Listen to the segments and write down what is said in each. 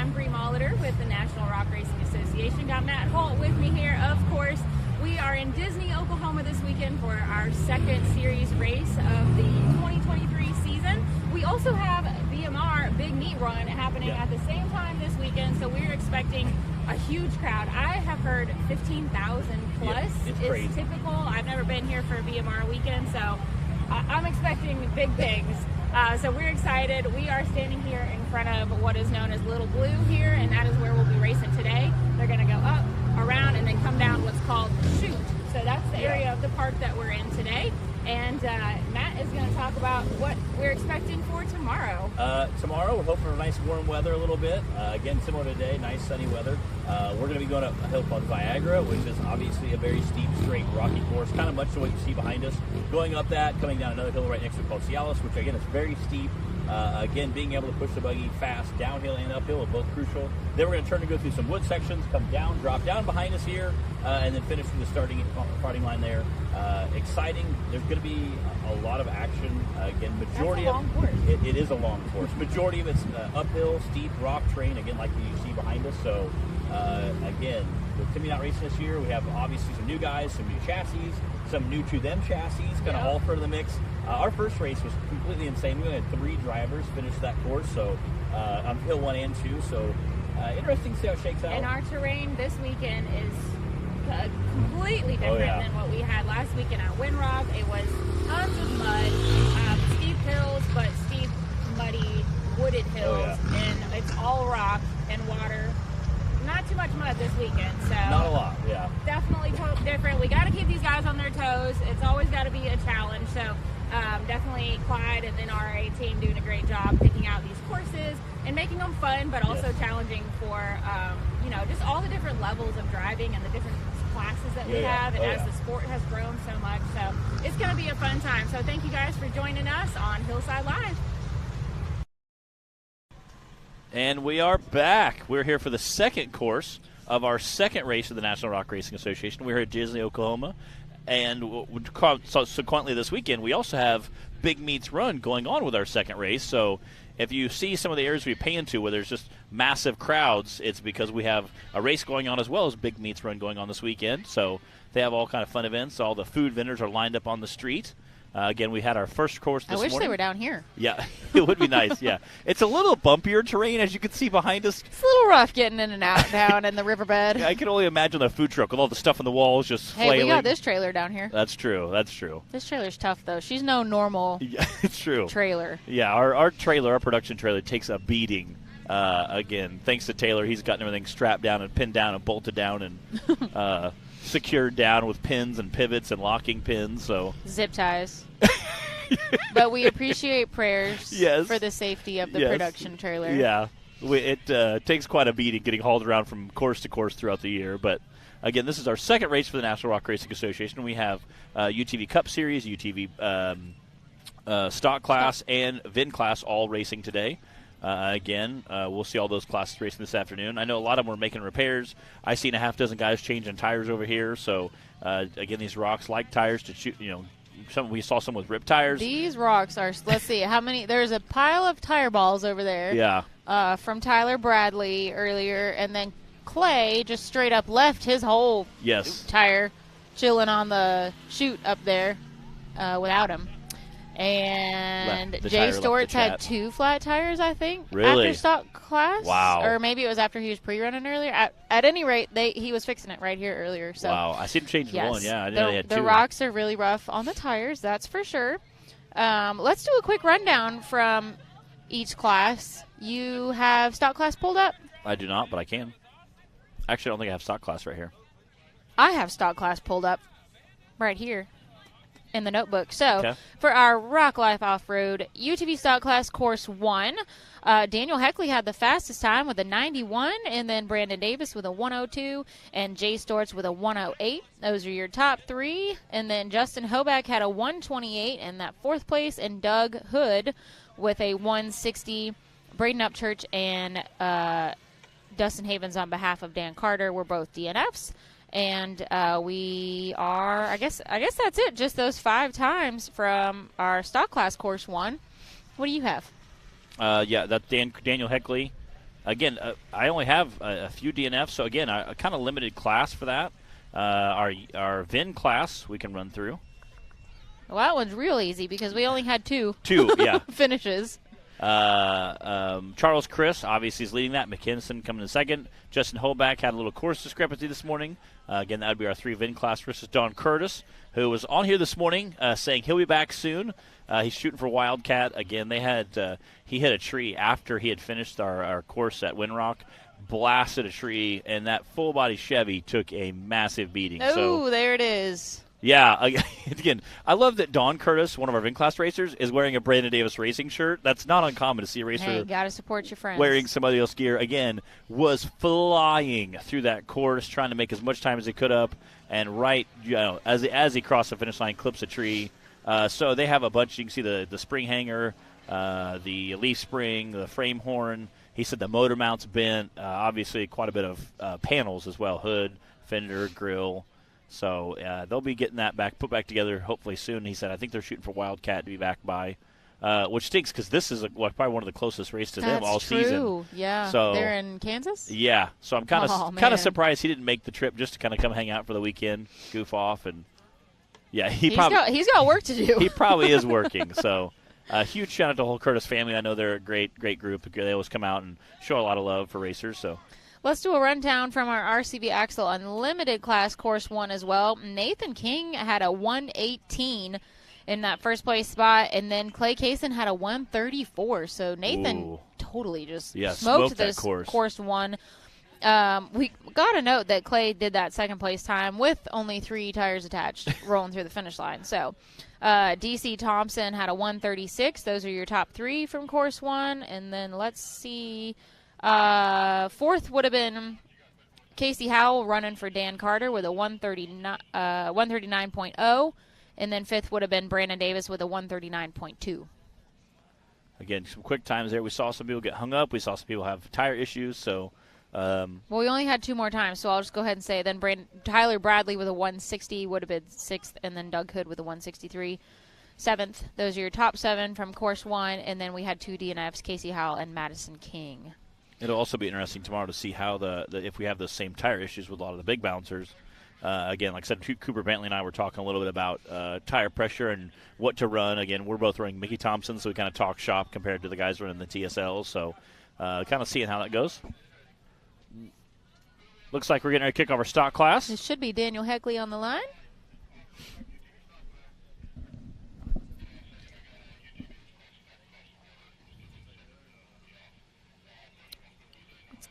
I'm Bree Molitor with the National Rock Racing Association. Got Matt Holt with me here, of course. We are in Disney, Oklahoma this weekend for our second series race of the 2023 season. We also have VMR Big Meat Run happening at the same time this weekend, so we're expecting a huge crowd. I have heard 15,000 plus is typical. I've never been here for a VMR weekend, so I'm expecting big things. So we're excited. We are standing here in front of what is known as Little Blue here, and that is where we'll be racing today. They're going to go up, around, and then come down what's called Chute. So that's the area of the park that we're in today. And Matt is going to talk about what we're expecting for tomorrow. Tomorrow, we're hoping for nice warm weather a little bit. Again, similar to today, nice sunny weather. We're going to be going up a hill called Viagra, which is obviously a very steep, straight, rocky course, kind of much to what you see behind us. Going up that, coming down another hill right next to it called Cialis, which again is very steep. Again, being able to push the buggy fast, downhill and uphill are both crucial. Then we're going to turn and go through some wood sections, come down, drop down behind us here, and then finish through the starting line there. Exciting. There's going to be a lot of action. Again, majority That's a long course. It is a long course. Majority of it's uphill, steep, rock terrain, again, like you see behind us. So, again, with Timmy not racing this year, we have obviously some new guys, some new chassis, some new to them chassis, kind of all for the mix. Our first race was completely insane. We only had 3 drivers finish that course, so on hill 1 and 2. So interesting to see how it shakes out. And our terrain this weekend is completely different than what we had last weekend at Windrock. It was tons of mud, steep hills, but steep, muddy, wooded hills, and it's all rock and water. Not too much mud this weekend, so not a lot. Definitely different. We got to keep these guys on their toes. It's always got to be a challenge. So definitely Clyde and the NRA team doing a great job picking out these courses and making them fun, but also challenging for just all the different levels of driving and the different classes that we have, and as the sport has grown so much. So it's going to be a fun time. So thank you guys for joining us on Hillside Live. And we are back. We're here for the second course of our second race of the National Rock Racing Association. We're here at Disney, Oklahoma. And consequently this weekend, we also have Big Meats Run going on with our second race. So if you see some of the areas we pay into where there's just massive crowds, it's because we have a race going on as well as Big Meats Run going on this weekend. So they have all kind of fun events. All the food vendors are lined up on the street. Again, we had our first course this morning. I wish they were down here. Yeah, it would be nice, It's a little bumpier terrain, as you can see behind us. It's a little rough getting in and out down in the riverbed. I can only imagine a food truck with all the stuff on the walls just flailing. Hey, we got this trailer down here. That's true. This trailer's tough, though. She's no normal it's true. trailer. Yeah, our trailer, our production trailer, takes a beating. Again, thanks to Taylor, he's gotten everything strapped down and pinned down and bolted down and secured down with pins and pivots and locking pins. So zip ties. But we appreciate prayers for the safety of the production trailer. Yeah, it takes quite a beating getting hauled around from course to course throughout the year. But, again, this is our second race for the National Rock Racing Association. We have UTV Cup Series, UTV Stock Class, and VIN Class all racing today. Again, we'll see all those classes racing this afternoon. I know a lot of them were making repairs. I've seen a half dozen guys changing tires over here. So, again, these rocks like tires to shoot, we saw some with ripped tires. These rocks are, let's see, how many? There's a pile of tire balls over there. Yeah. From Tyler Bradley earlier, and then Clay just straight up left his whole tire chilling on the chute up there without him. And Jay Stewart's had 2 flat tires, I think, after stock class. Wow. Or maybe it was after he was pre-running earlier. At any rate, he was fixing it right here earlier. So wow, I see him change one. Yeah, I didn't know they had 2. The rocks are really rough on the tires, that's for sure. Let's do a quick rundown from each class. You have stock class pulled up? I do not, but I can. Actually, I don't think I have stock class right here. I have stock class pulled up right here in the notebook. So for our Rock Life Off-Road UTV Stock Class Course 1, Daniel Heckley had the fastest time with a 91, and then Brandon Davis with a 102, and Jay Storts with a 108. Those are your top 3. And then Justin Hoback had a 128 in that 4th place, and Doug Hood with a 160. Braden Upchurch and Dustin Havens on behalf of Dan Carter were both DNFs. And we are, I guess that's it. Just those 5 times from our stock class course 1. What do you have? That's Daniel Heckley. again, I only have a few DNFs, so again, a kind of limited class for that. Our VIN class we can run through. Well, that one's real easy because we only had two yeah. finishes. Charles Chris obviously is leading that. Mick Henson coming in second. Justin Hoback had a little course discrepancy this morning. Again, that would be our 3 VIN class versus Don Curtis, who was on here this morning saying he'll be back soon. He's shooting for Wildcat. Again, he hit a tree after he had finished our course at Windrock, blasted a tree, and that full-body Chevy took a massive beating. Oh, there it is. Yeah, again, I love that Don Curtis, one of our VIN class racers, is wearing a Brandon Davis racing shirt. That's not uncommon to see a racer. Hey, gotta support your friends. Wearing somebody else's gear. Again, was flying through that course, trying to make as much time as he could up, and as he crossed the finish line, clips a tree. So they have a bunch. You can see the spring hanger, the leaf spring, the frame horn. He said the motor mount's bent. Obviously, quite a bit of panels as well: hood, fender, grill. So they'll be getting that put back together hopefully soon. He said I think they're shooting for Wildcat to be back by, which stinks because this is probably one of the closest races to them all season. Yeah. So they're in Kansas. Yeah. So I'm kind of surprised he didn't make the trip just to kind of come hang out for the weekend, goof off, and yeah, he's got work to do. He probably is working. So a huge shout out to the whole Curtis family. I know they're a great group. They always come out and show a lot of love for racers. So. Let's do a rundown from our RCB Axle Unlimited class, Course 1 as well. Nathan King had a 118 in that first place spot, and then Clay Cason had a 134. So Nathan totally just smoked this Course 1. We got to note that Clay did that second place time with only 3 tires attached rolling through the finish line. So DC Thompson had a 136. Those are your top 3 from Course 1. And then let's see. Fourth would have been Casey Howell running for Dan Carter with a 139.0, and then fifth would have been Brandon Davis with a 139.2. Again, some quick times there. We saw some people get hung up. We saw some people have tire issues. So, well, we only had 2 more times, so I'll just go ahead and say then Tyler Bradley with a 160 would have been 6th, and then Doug Hood with a 163. 7th. Those are your top 7 from Course 1, and then we had 2 DNFs, Casey Howell and Madison King. It'll also be interesting tomorrow to see how if we have those same tire issues with a lot of the big bouncers. Again, like I said, Cooper Bentley and I were talking a little bit about tire pressure and what to run. Again, we're both running Mickey Thompson, so we kind of talk shop compared to the guys running the TSL. So kind of seeing how that goes. Looks like we're getting ready to kick off our stock class. It should be Daniel Heckley on the line.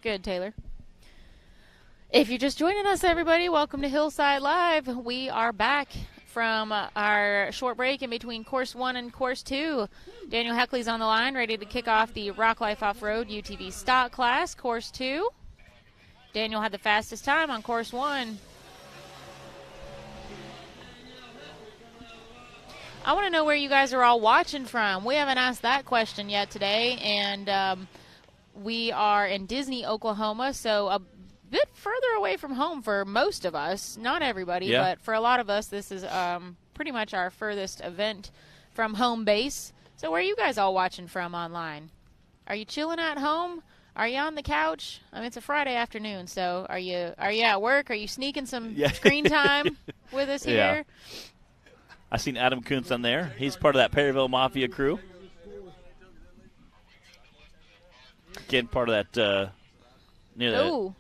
Good, Taylor. If you're just joining us, everybody, welcome to Hillside Live. We are back from our short break in between Course 1 and Course 2. Daniel Heckley's on the line, ready to kick off the Rock Life Off-Road UTV Stock Class, Course 2. Daniel had the fastest time on Course 1. I want to know where you guys are all watching from. We haven't asked that question yet today, and we are in Disney, Oklahoma, so a bit further away from home for most of us. Not everybody, but for a lot of us, this is pretty much our furthest event from home base. So where are you guys all watching from online? Are you chilling at home? Are you on the couch? I mean, it's a Friday afternoon, so are you at work? Are you sneaking some screen time with us here? Yeah. I seen Adam Kuntz on there. He's part of that Perryville Mafia crew. Again, part of that near that.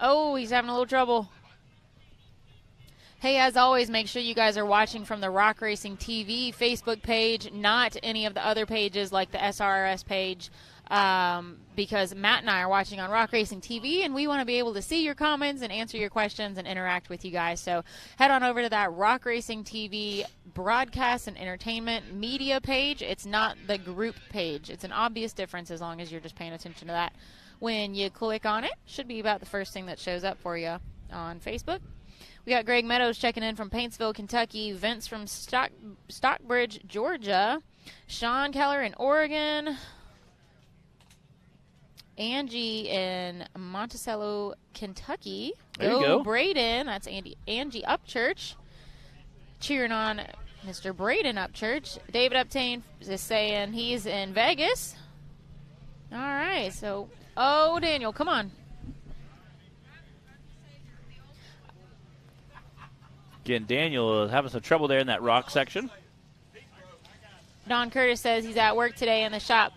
Oh, he's having a little trouble. Hey, as always, make sure you guys are watching from the Rock Racing TV Facebook page, not any of the other pages like the SRS page, because Matt and I are watching on Rock Racing TV, and we want to be able to see your comments and answer your questions and interact with you guys. So head on over to that Rock Racing TV broadcast and entertainment media page. It's not the group page. It's an obvious difference as long as you're just paying attention to that. When you click on it, should be about the first thing that shows up for you on Facebook. We got Greg Meadows checking in from Paintsville, Kentucky. Vince from Stockbridge, Georgia. Sean Keller in Oregon. Angie in Monticello, Kentucky. There you go. Braden. That's Angie Upchurch. Cheering on Mr. Braden Upchurch. David Uptain is saying he's in Vegas. All right, so, oh, Daniel, come on. Again, Daniel is having some trouble there in that rock section. Don Curtis says he's at work today in the shop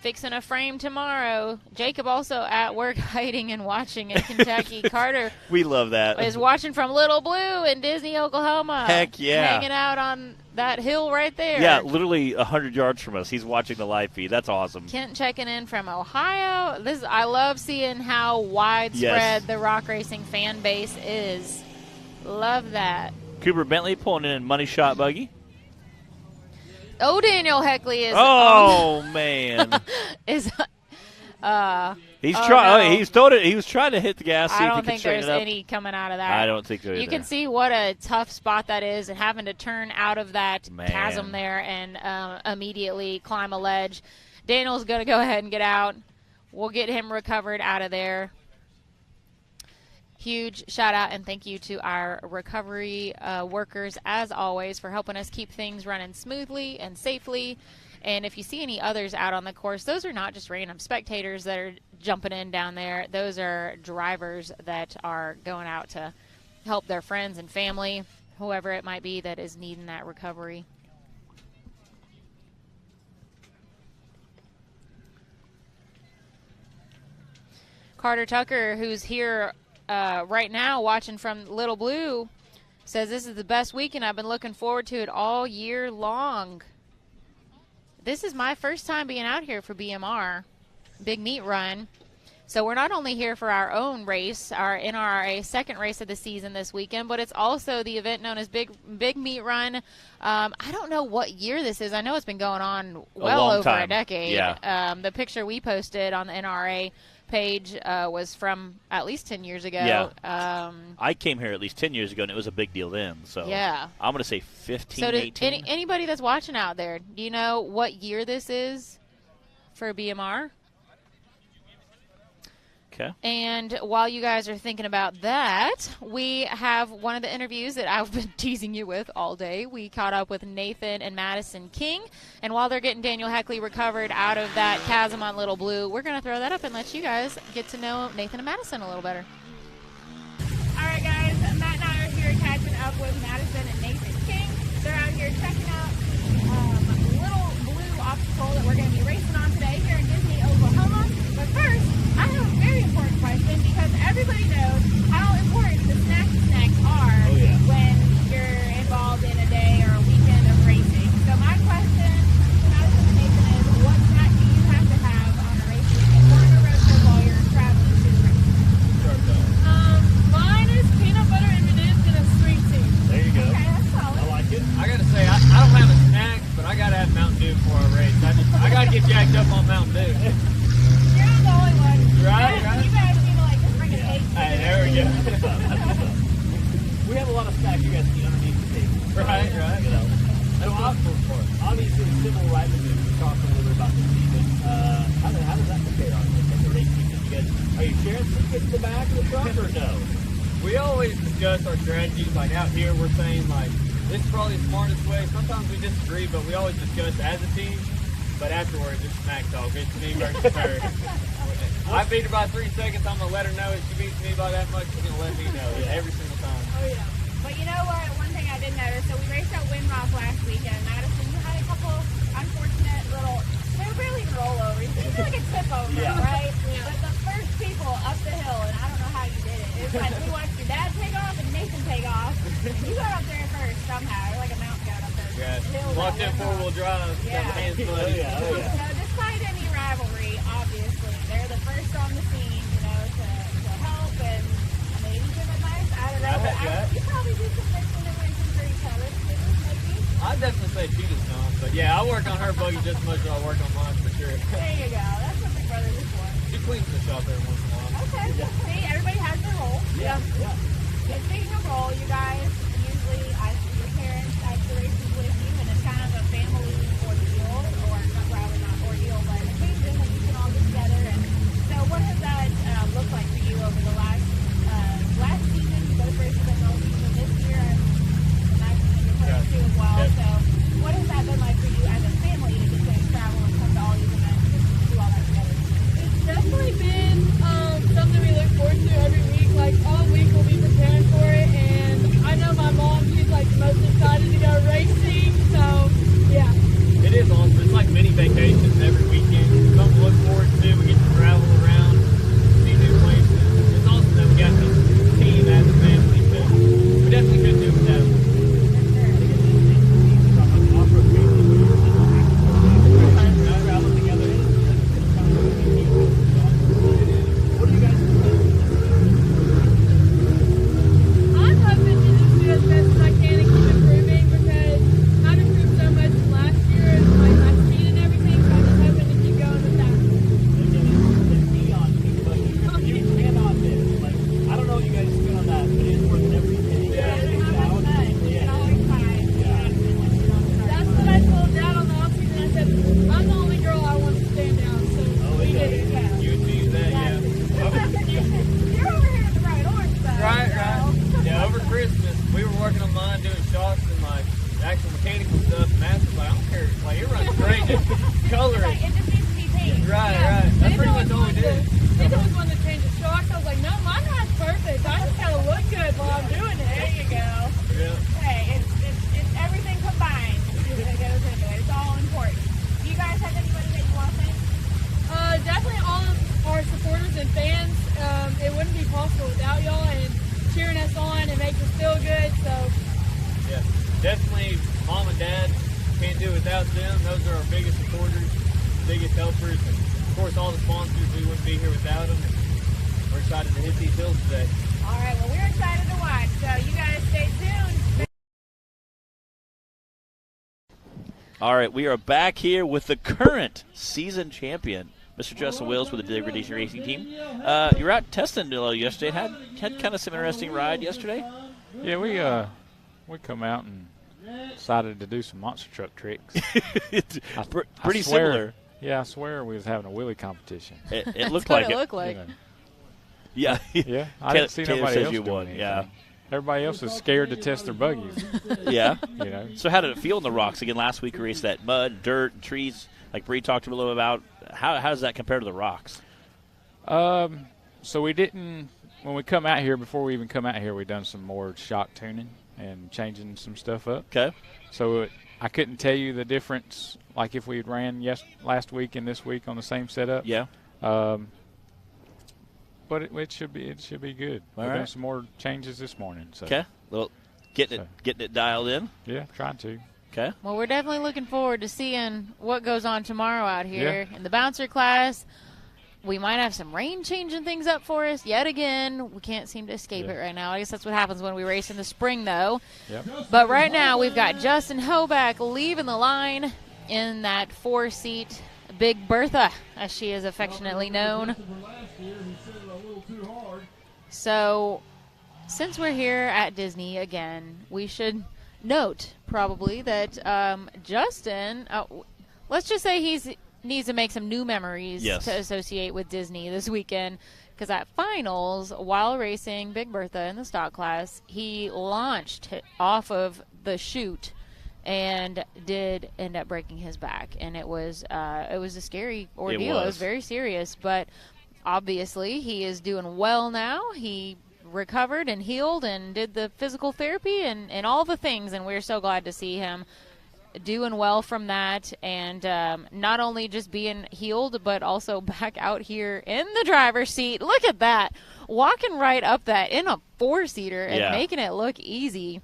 fixing a frame tomorrow. Jacob also at work hiding and watching in Kentucky. Carter We love that. is watching from Little Blue in Disney, Oklahoma. Heck yeah. Hanging out on that hill right there. Yeah, literally 100 yards from us. He's watching the live feed. That's awesome. Kent checking in from Ohio. I love seeing how widespread the rock racing fan base is. Love that. Cooper Bentley pulling in money shot buggy. Oh, Daniel Heckley is. Oh man. Is. He's Oh, trying. no. He's told it. He was trying to hit the gas. See I if he don't can think straighten there's it up. any coming out of that. I don't think so either. You can see what a tough spot that is, and having to turn out of that Man. chasm there and immediately climb a ledge. Daniel's going to go ahead and get out. We'll get him recovered out of there. Huge shout out and thank you to our recovery workers, as always, for helping us keep things running smoothly and safely. And if you see any others out on the course, those are not just random spectators that are jumping in down there. Those are drivers that are going out to help their friends and family, whoever it might be that is needing that recovery. Carter Tucker, who's here right now watching from Little Blue, says this is the best weekend. I've been looking forward to it all year long. This is my first time being out here for BMR, Big Meat Run. So we're not only here for our own race, our NRA second race of the season this weekend, but it's also the event known as Big Meat Run. I don't know what year this is. I know it's been going on well over a decade. Yeah. The picture we posted on the NRA page was from at least 10 years ago. Yeah. I came here at least 10 years ago, and it was a big deal then. So yeah. I'm going to say 15, so 18. Anybody that's watching out there, do you know what year this is for BMR? Okay. And while you guys are thinking about that, we have one of the interviews that I've been teasing you with all day. We caught up with Nathan and Madison King, and while they're getting Daniel Heckley recovered out of that chasm on Little Blue, we're going to throw that up and let you guys get to know Nathan and Madison a little better. All right, guys, Matt and I are here catching up with Madison and Nathan King. They're out here checking out Little Blue obstacle that we're going to be racing on today here in Disney, Oklahoma. But first, I have a very important question because everybody knows how important the snacks are when you're involved in a day or a weekend of racing. So my question to Madison and Nathan is, what snack do you have to have on a race weekend or on a road trip while you're traveling to the race? Mine is peanut butter M&Ms and a sweet tea. There you go. Okay, that's solid. I like it. I gotta say, I don't have a snack, but I gotta have Mountain Dew before I race. I gotta get jacked up on Mountain Dew. You're not the only one. Right. You guys need to like just bring a cake. Hey, there we go. We have a lot of snacks you guys see underneath the table. Right. You know, so obviously the civil rights movement. We talked a little bit about this season. How does that compare on the race season? You guys, are you sharing secrets in the back of the truck or no? We always discuss our strategies. Like out here, we're saying like this is probably the smartest way. Sometimes we disagree, but we always discuss as a team. But afterwards, it's smack talk. It's me versus her. I beat her by 3 seconds. I'm gonna let her know. If she beats me by that much, she's gonna let me know every single time. Oh yeah. But you know what? One thing I did notice. So we raced at Windrock last weekend. Madison, you had a couple unfortunate little. They were barely even rollovers. It was like a tip over, right? Yeah. But the first people up the hill, and I don't know how you did it. It was like we watched your dad take off and Nathan take off. And you got up there first somehow. You're like a mountain goat up there. Yeah. Watch that 4-wheel drive. Yeah. Got my hands bloody. So despite any rivalry, obviously, they're the first on the scene, you know, to help and maybe give advice. I don't know. But you probably do some mixing and racing for each other. Maybe. I'd definitely say she does not. But yeah, I work on her buggy just as much as I work on mine for sure. There you go. That's what Big Brothers is for. She cleans the shop every once in a while. Okay. See, everybody has their role. Yeah. And speaking of role, you guys, usually I see your parents at the races with you, and it's kind of a family ordeal, or probably not ordeal, but occasion when you can all get together. And so what has that looked like for you over the last season? Both races at the season this year, and Madison and your parents too as well. So what has that been like for you as a family to just travel and come to all these events and do all that together? Right. That's pretty much all we did. Nathan was one that changed the shocks. I was like, no, my ride's perfect. I just gotta look good while I'm doing it. There you go. Yeah. Hey, it's everything combined that goes into it. It's all important. Do you guys have anybody that you want to thank? Definitely all of our supporters and fans. It wouldn't be possible without y'all and cheering us on and making us feel good. So Yeah, definitely mom and dad. Can't do it without them. Those are our biggest supporters, biggest helpers, and of course all the sponsors. We wouldn't be here without them. And we're excited to hit these hills today. all right, well, we're excited to watch. So you guys stay tuned. All right, we are back here with the current season champion, Mr. Justin Wills with the Degradation Racing Team. You were out testing yesterday. Had kind of some interesting ride yesterday. Yeah, we come out and decided to do some monster truck tricks. Pretty similar. Yeah, I swear we was having a wheelie competition. It looked What like it it. looked like. You know. Yeah. Yeah, I didn't see Taylor nobody says else you doing won. anything. Yeah. Everybody else was scared to test their buggies. Yeah. You know. So how did it feel in the rocks? Again, last week we raced that mud, dirt, and trees, like Bree talked a little about. How does that compare to the rocks? So we didn't when we come out here. Before we even come out here, we done some more shock tuning and changing some stuff up. Okay. So I couldn't tell you the difference, like if we had ran last week and this week on the same setup. Yeah. But it should be good. All We've right. done some more changes this morning. So. Okay. Well, getting it dialed in. Yeah, trying to. Okay. Well, we're definitely looking forward to seeing what goes on tomorrow out here in the bouncer class. We might have some rain changing things up for us yet again. We can't seem to escape it right now. I guess that's what happens when we race in the spring, though. Yep. But right now we've got Justin Hoback leaving the line in that 4-seat Big Bertha, as she is affectionately known. So since we're here at Disney again, we should note probably that Justin, let's just say he needs to make some new memories to associate with Disney this weekend, because at finals, while racing Big Bertha in the stock class, he launched off of the chute and did end up breaking his back, and it was a scary ordeal. It was very serious, but obviously he is doing well now. He recovered and healed and did the physical therapy and all the things, and we're so glad to see him doing well from that, and not only just being healed but also back out here in the driver's seat. Look at that, walking right up that in a 4-seater and making it look easy.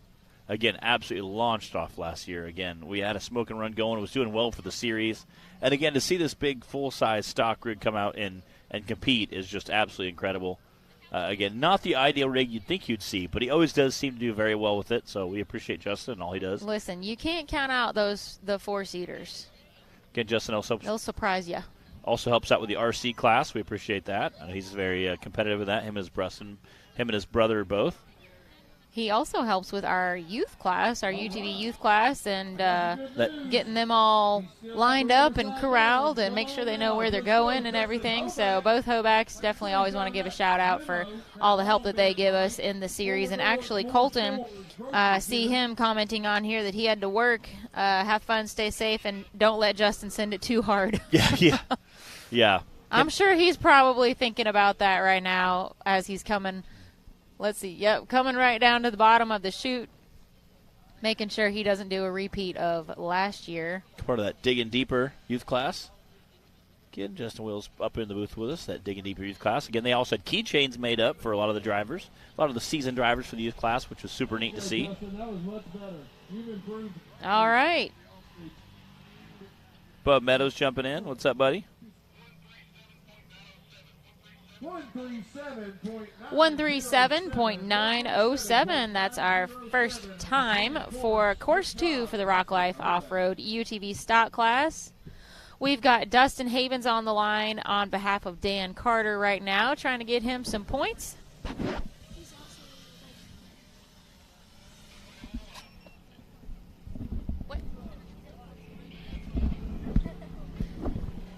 Again, absolutely launched off last year. Again, we had a smoke and run going. It was doing well for the series. And again, to see this big full-size stock rig come out and compete is just absolutely incredible. Again, not the ideal rig you'd think you'd see, but he always does seem to do very well with it, so we appreciate Justin and all he does. Listen, you can't count out the 4-seaters. Again, Justin also They'll surprise you. Also helps out with the RC class. We appreciate that. He's very competitive with that. Him and his brother both. He also helps with our youth class, our UTV youth class, and getting them all lined up and corralled and make sure they know where they're going and everything. So both Hobacks definitely always want to give a shout-out for all the help that they give us in the series. And actually, Colton, see him commenting on here that he had to work. Have fun, stay safe, and don't let Justin send it too hard. Yeah. I'm sure he's probably thinking about that right now as he's coming. Let's see. Yep, coming right down to the bottom of the chute, making sure he doesn't do a repeat of last year. Part of that Digging Deeper youth class. Again, Justin Wills up in the booth with us, that Digging Deeper youth class. Again, they also had keychains made up for a lot of the drivers, a lot of the seasoned drivers for the youth class, which was super neat to see. All right. Bub Meadows jumping in. What's up, buddy? 137.907. That's our first time for Course 2 for the Rock Life Off-Road UTV stock class. We've got Dustin Havens on the line on behalf of Dan Carter right now, trying to get him some points.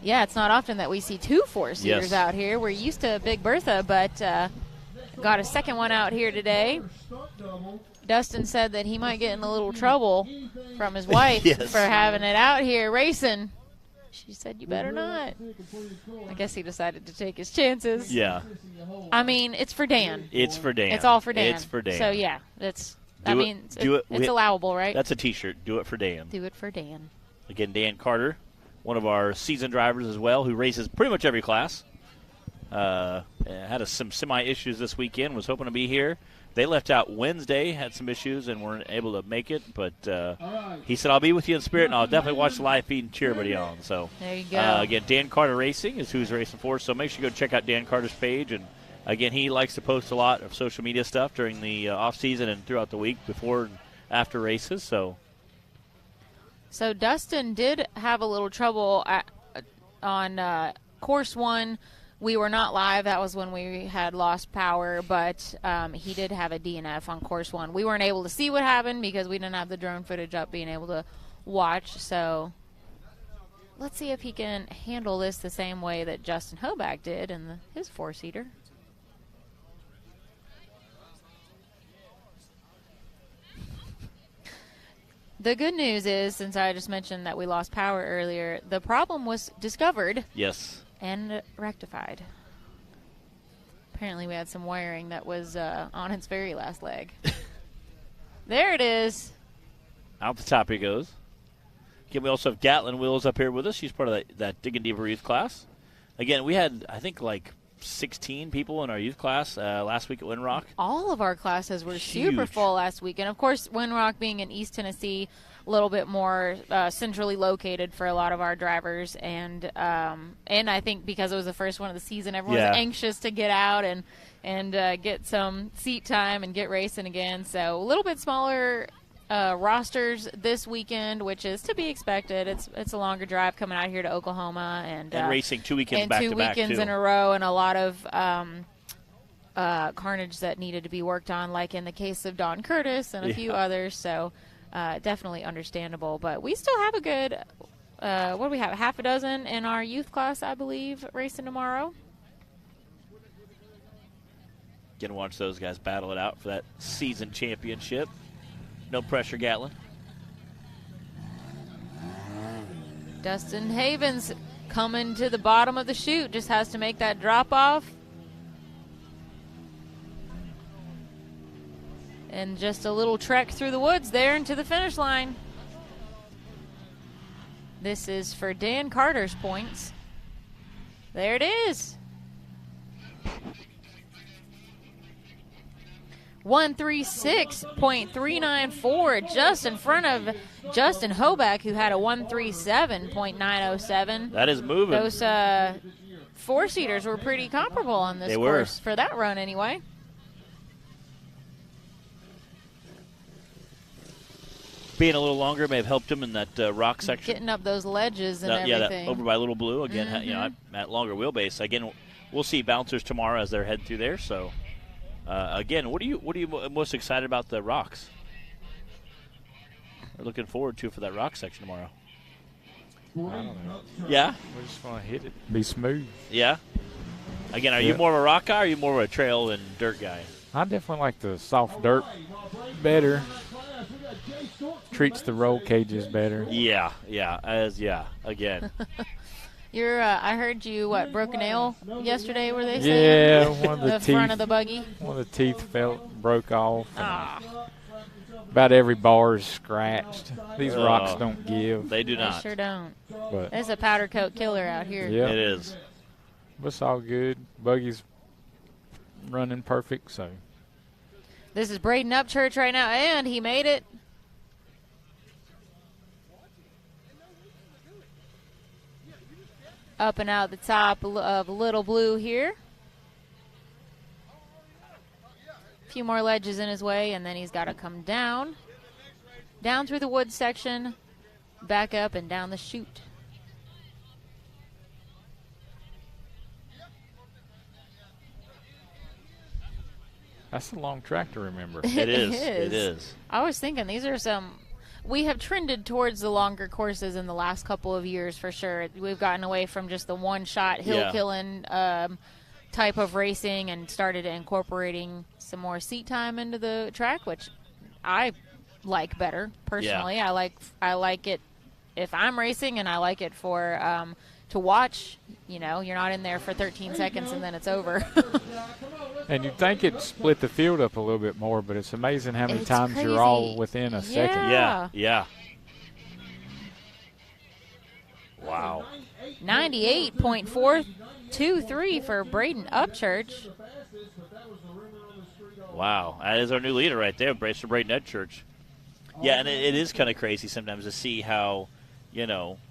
Yeah, it's not often that we see two 4-seaters out here. We're used to Big Bertha, but got a second one out here today. Dustin said that he might get in a little trouble from his wife for having it out here racing. She said, "You better not." I guess he decided to take his chances. Yeah. I mean, it's for Dan. It's for Dan. It's all for Dan. It's for Dan. So, yeah, it's Do it's allowable, right? That's a T-shirt. Do it for Dan. Do it for Dan. Again, Dan Carter, one of our seasoned drivers as well, who races pretty much every class. Had some semi-issues this weekend, was hoping to be here. They left out Wednesday, had some issues, and weren't able to make it. But he said, "I'll be with you in spirit, and I'll definitely watch the live feed and cheer everybody on." So there you go. Again, Dan Carter Racing is who he's racing for. So make sure you go check out Dan Carter's page. And again, he likes to post a lot of social media stuff during the off season and throughout the week before and after races. So Dustin did have a little trouble on course 1. We were not live. That was when we had lost power, but he did have a DNF on course 1. We weren't able to see what happened because we didn't have the drone footage up being able to watch. So let's see if he can handle this the same way that Justin Hoback did in his 4-seater. The good news is, since I just mentioned that we lost power earlier, the problem was discovered. yes. And rectified. Apparently we had some wiring that was on its very last leg. There it is. Out the top he goes. Again, we also have Gatlin Wills up here with us. She's part of that Diggin' Deeper youth class. Again, we had, I think, like 16 people in our youth class last week at Windrock. All of our classes were Huge. super full last week. And, of course, Windrock being in East Tennessee, a little bit more centrally located for a lot of our drivers. And I think because it was the first one of the season, everyone was anxious to get out and get some seat time and get racing again. So a little bit smaller rosters this weekend, which is to be expected. It's a longer drive coming out here to Oklahoma. And racing 2 weekends back to back, two weekends in a row, and a lot of carnage that needed to be worked on, like in the case of Don Curtis and a few others. So definitely understandable. But we still have a good, what do we have, half a dozen in our youth class, I believe, racing tomorrow. Gonna watch those guys battle it out for that season championship. No pressure, Gatlin. Dustin Havens coming to the bottom of the chute, just has to make that drop off. And just a little trek through the woods there into the finish line. This is for Dan Carter's points. There it is. 136.394, just in front of Justin Hoback, who had a 137.907. That is moving. Those 4-seaters were pretty comparable on this course for that run anyway. Being a little longer may have helped him in that rock section. Getting up those ledges and everything. Yeah, over by Little Blue. Again, at longer wheelbase. Again, we'll see bouncers tomorrow as they're heading through there. So, again, what are you most excited about the rocks? We're looking forward to for that rock section tomorrow. I don't know. Yeah? We just want to hit it, be smooth. Yeah? Again, are you more of a rock guy or are you more of a trail and dirt guy? I definitely like the soft dirt better. Treats the roll cages better. Yeah, again. You're, I heard you, broke a nail yesterday, were they saying? Yeah, one of the teeth. Front of the buggy? One of the teeth broke off. Ah. About every bar is scratched. These rocks don't give. They do not. They sure don't. But It's a powder coat killer out here. yeah, It is. but it's all good. Buggy's running perfect, so. This is Braden Upchurch right now, and he made it. Up and out the top of Little Blue here. A few more ledges in his way, and then he's got to come down. Down through the woods section, back up and down the chute. That's a long track to remember. It is. I was thinking these are some. We have trended towards the longer courses in the last couple of years for sure. We've gotten away from just the one-shot hill-killing type of racing and started incorporating some more seat time into the track, which I like better personally. Yeah. I like it if I'm racing and I like it for to watch, you're not in there for 13 seconds and then it's over. And you'd think it'd split the field up a little bit more, but it's amazing how many It's times crazy. you're all within a second. Yeah. Wow. 98.423 for Braden Upchurch. Wow. That is our new leader right there, Braden Upchurch. Yeah, and it is kind of crazy sometimes to see how,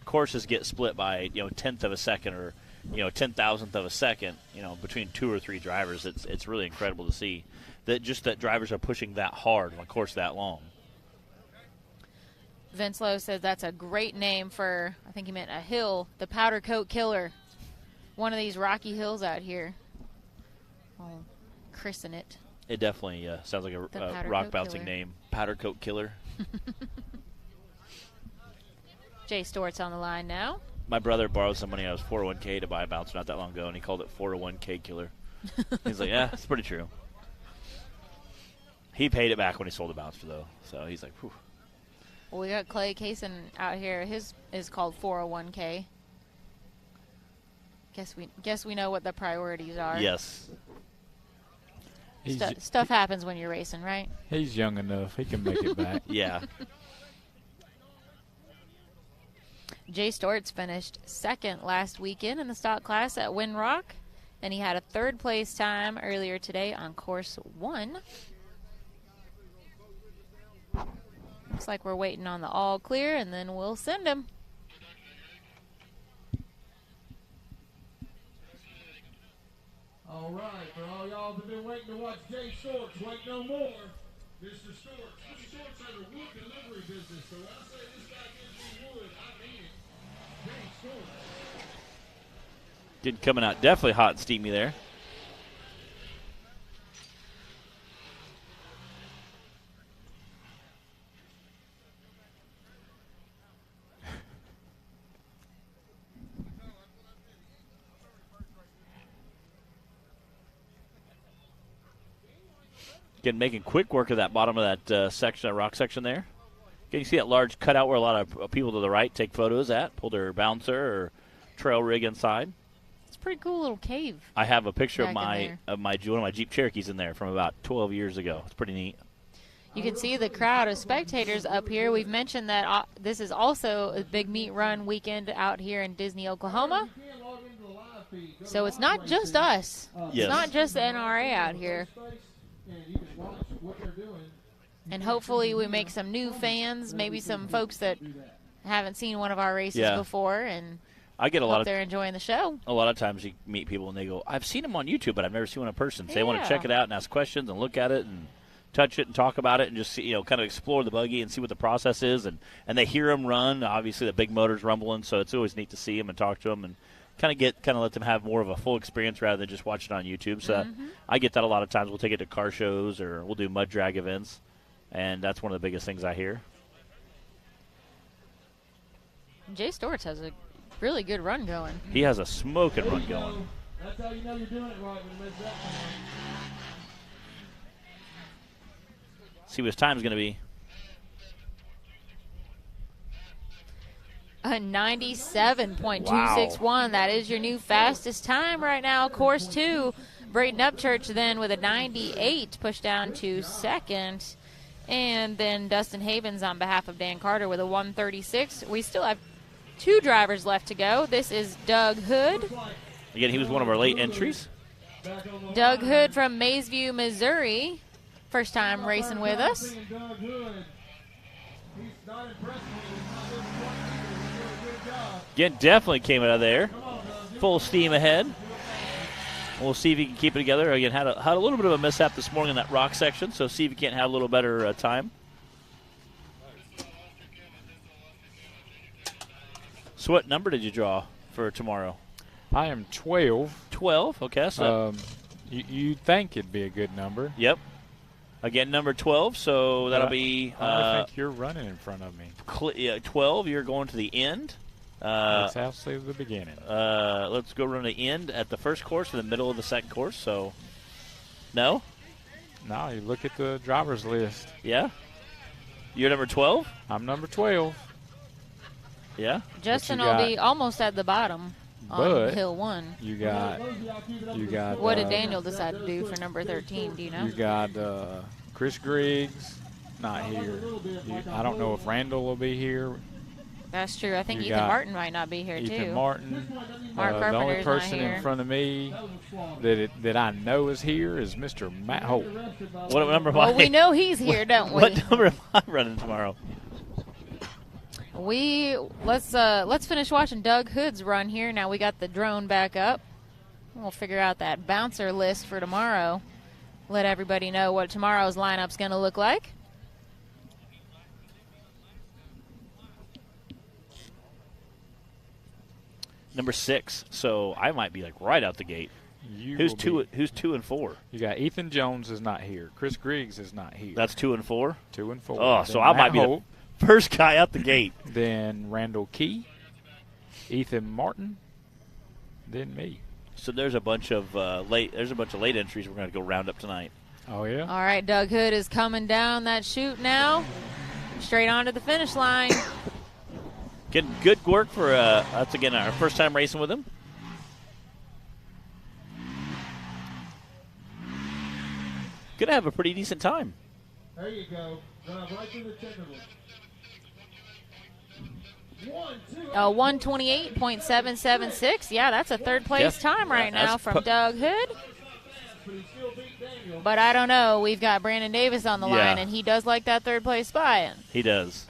courses get split by, tenth of a second or, 10,000th of a second, between 2 or 3 drivers. It's really incredible to see that drivers are pushing that hard on a course that long. Vince Lowe says that's a great name for, I think he meant a hill, the Powder Coat Killer. One of these rocky hills out here. I'll christen it. It definitely sounds like a rock bouncing name. Powder Coat Killer. Jay Stewart's on the line now. My brother borrowed some money out of his 401k to buy a bouncer not that long ago, and he called it 401k Killer. He's like, yeah, it's pretty true. He paid it back when he sold the bouncer, though. So he's like, whew. Well, we got Cody Cason out here. His is called 401k. Guess we know what the priorities are. Yes. Stuff happens when you're racing, right? He's young enough. He can make it back. Yeah. Jay Stewart's finished second last weekend in the stock class at Windrock, and he had a third place time earlier today on course 1. Looks like we're waiting on the all clear, and then we'll send him. All right, for all y'all that have been waiting to watch Jay Stewart's, wait no more. Mr. Stewart. Mr. Stewart's has a wood delivery business, so when I say this guy gives me wood, I mean it. Jay Stewart. Coming out definitely hot and steamy there. Again, making quick work of that bottom of that section, that rock section there. Again, you see that large cutout where a lot of people to the right take photos at, pull their bouncer or trail rig inside. It's a pretty cool little cave. I have a picture of back in one of my Jeep Cherokees in there from about 12 years ago. It's pretty neat. You can see the crowd of spectators up here. We've mentioned that this is also a big meet run weekend out here in Disney, Oklahoma. So it's not just us. Yes. It's not just the NRA out here. And hopefully we make some new fans, maybe some folks that haven't seen one of our races before, and I get hope they're enjoying the show. A lot of times you meet people and they go, I've seen them on YouTube, but I've never seen one in person. So they want to check it out and ask questions and look at it and touch it and talk about it and just see, kind of explore the buggy and see what the process is. And they hear them run. Obviously, the big motor's rumbling, so it's always neat to see them and talk to them and kind of let them have more of a full experience rather than just watch it on YouTube. So I get that a lot of times. We'll take it to car shows or we'll do mud drag events, and that's one of the biggest things I hear. Jay Stewart's has a really good run going. He has a smoking run going. That's how you know you're doing it right when you make that one. See what his time's going to be. A 97.261. Wow. That is your new fastest time right now. Course 2, Braden Upchurch then with a 98, pushed down to second. And then Dustin Havens on behalf of Dan Carter with a 136. We still have 2 drivers left to go. This is Doug Hood. Again, he was one of our late entries. Doug Hood from Maysview, Missouri. First time racing with us. Again, definitely came out of there. Full steam ahead. We'll see if he can keep it together. Again, had a little bit of a mishap this morning in that rock section, so see if he can't have a little better time. So what number did you draw for tomorrow? I am 12. 12, okay. So you'd think it'd be a good number. Yep. Again, number 12, so that'll be... I think you're running in front of me. 12, you're going to the end. Let's see the beginning. Let's go run the end at the first course in the middle of the second course. So, no? No, you look at the driver's list. Yeah? You're number 12? I'm number 12. Yeah. Justin you will got- be almost at the bottom on But Hill 1. You got. What did Daniel decide to do for number 13? Do you know? You got Chris Griggs, not here. I don't know if Randall will be here. That's true. I think You Ethan got Martin might not be here, Ethan too. Martin. Mark The only Carpenter's not person here. in front of me that I know is here is Mr. Matt Holt. What number am I? Well, we know he's here, don't we? What number am I running tomorrow? Let's finish watching Doug Hood's run here. Now we got the drone back up. We'll figure out that bouncer list for tomorrow. Let everybody know what tomorrow's lineup's going to look like. Number 6. So I might be like right out the gate. Who's 2 and 4? You got Ethan Jones is not here. Chris Griggs is not here. That's 2 and 4. 2 and 4. Oh, Then so I might Matt be Holt, the first guy out the gate. Then Randall Key, Ethan Martin, then me. So there's a bunch of late entries we're going to go round up tonight. Oh yeah. All right, Doug Hood is coming down that chute now. Straight on to the finish line. Good work for that's again our first time racing with him. Gonna have a pretty decent time. There you go. Drive right through the technical. 128.776. Yeah, that's a third place Yes. time right now That's from Doug Hood. But I don't know. We've got Brandon Davis on the Yeah. line, and he does like that third place spot. He does.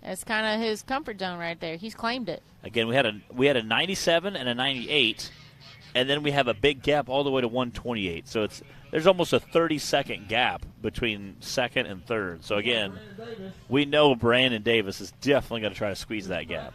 It's kind of his comfort zone right there. He's claimed it. Again, we had a 97 and a 98, and then we have a big gap all the way to 128. So there's almost a 30-second gap between second and third. So again, we know Brandon Davis is definitely going to try to squeeze that gap.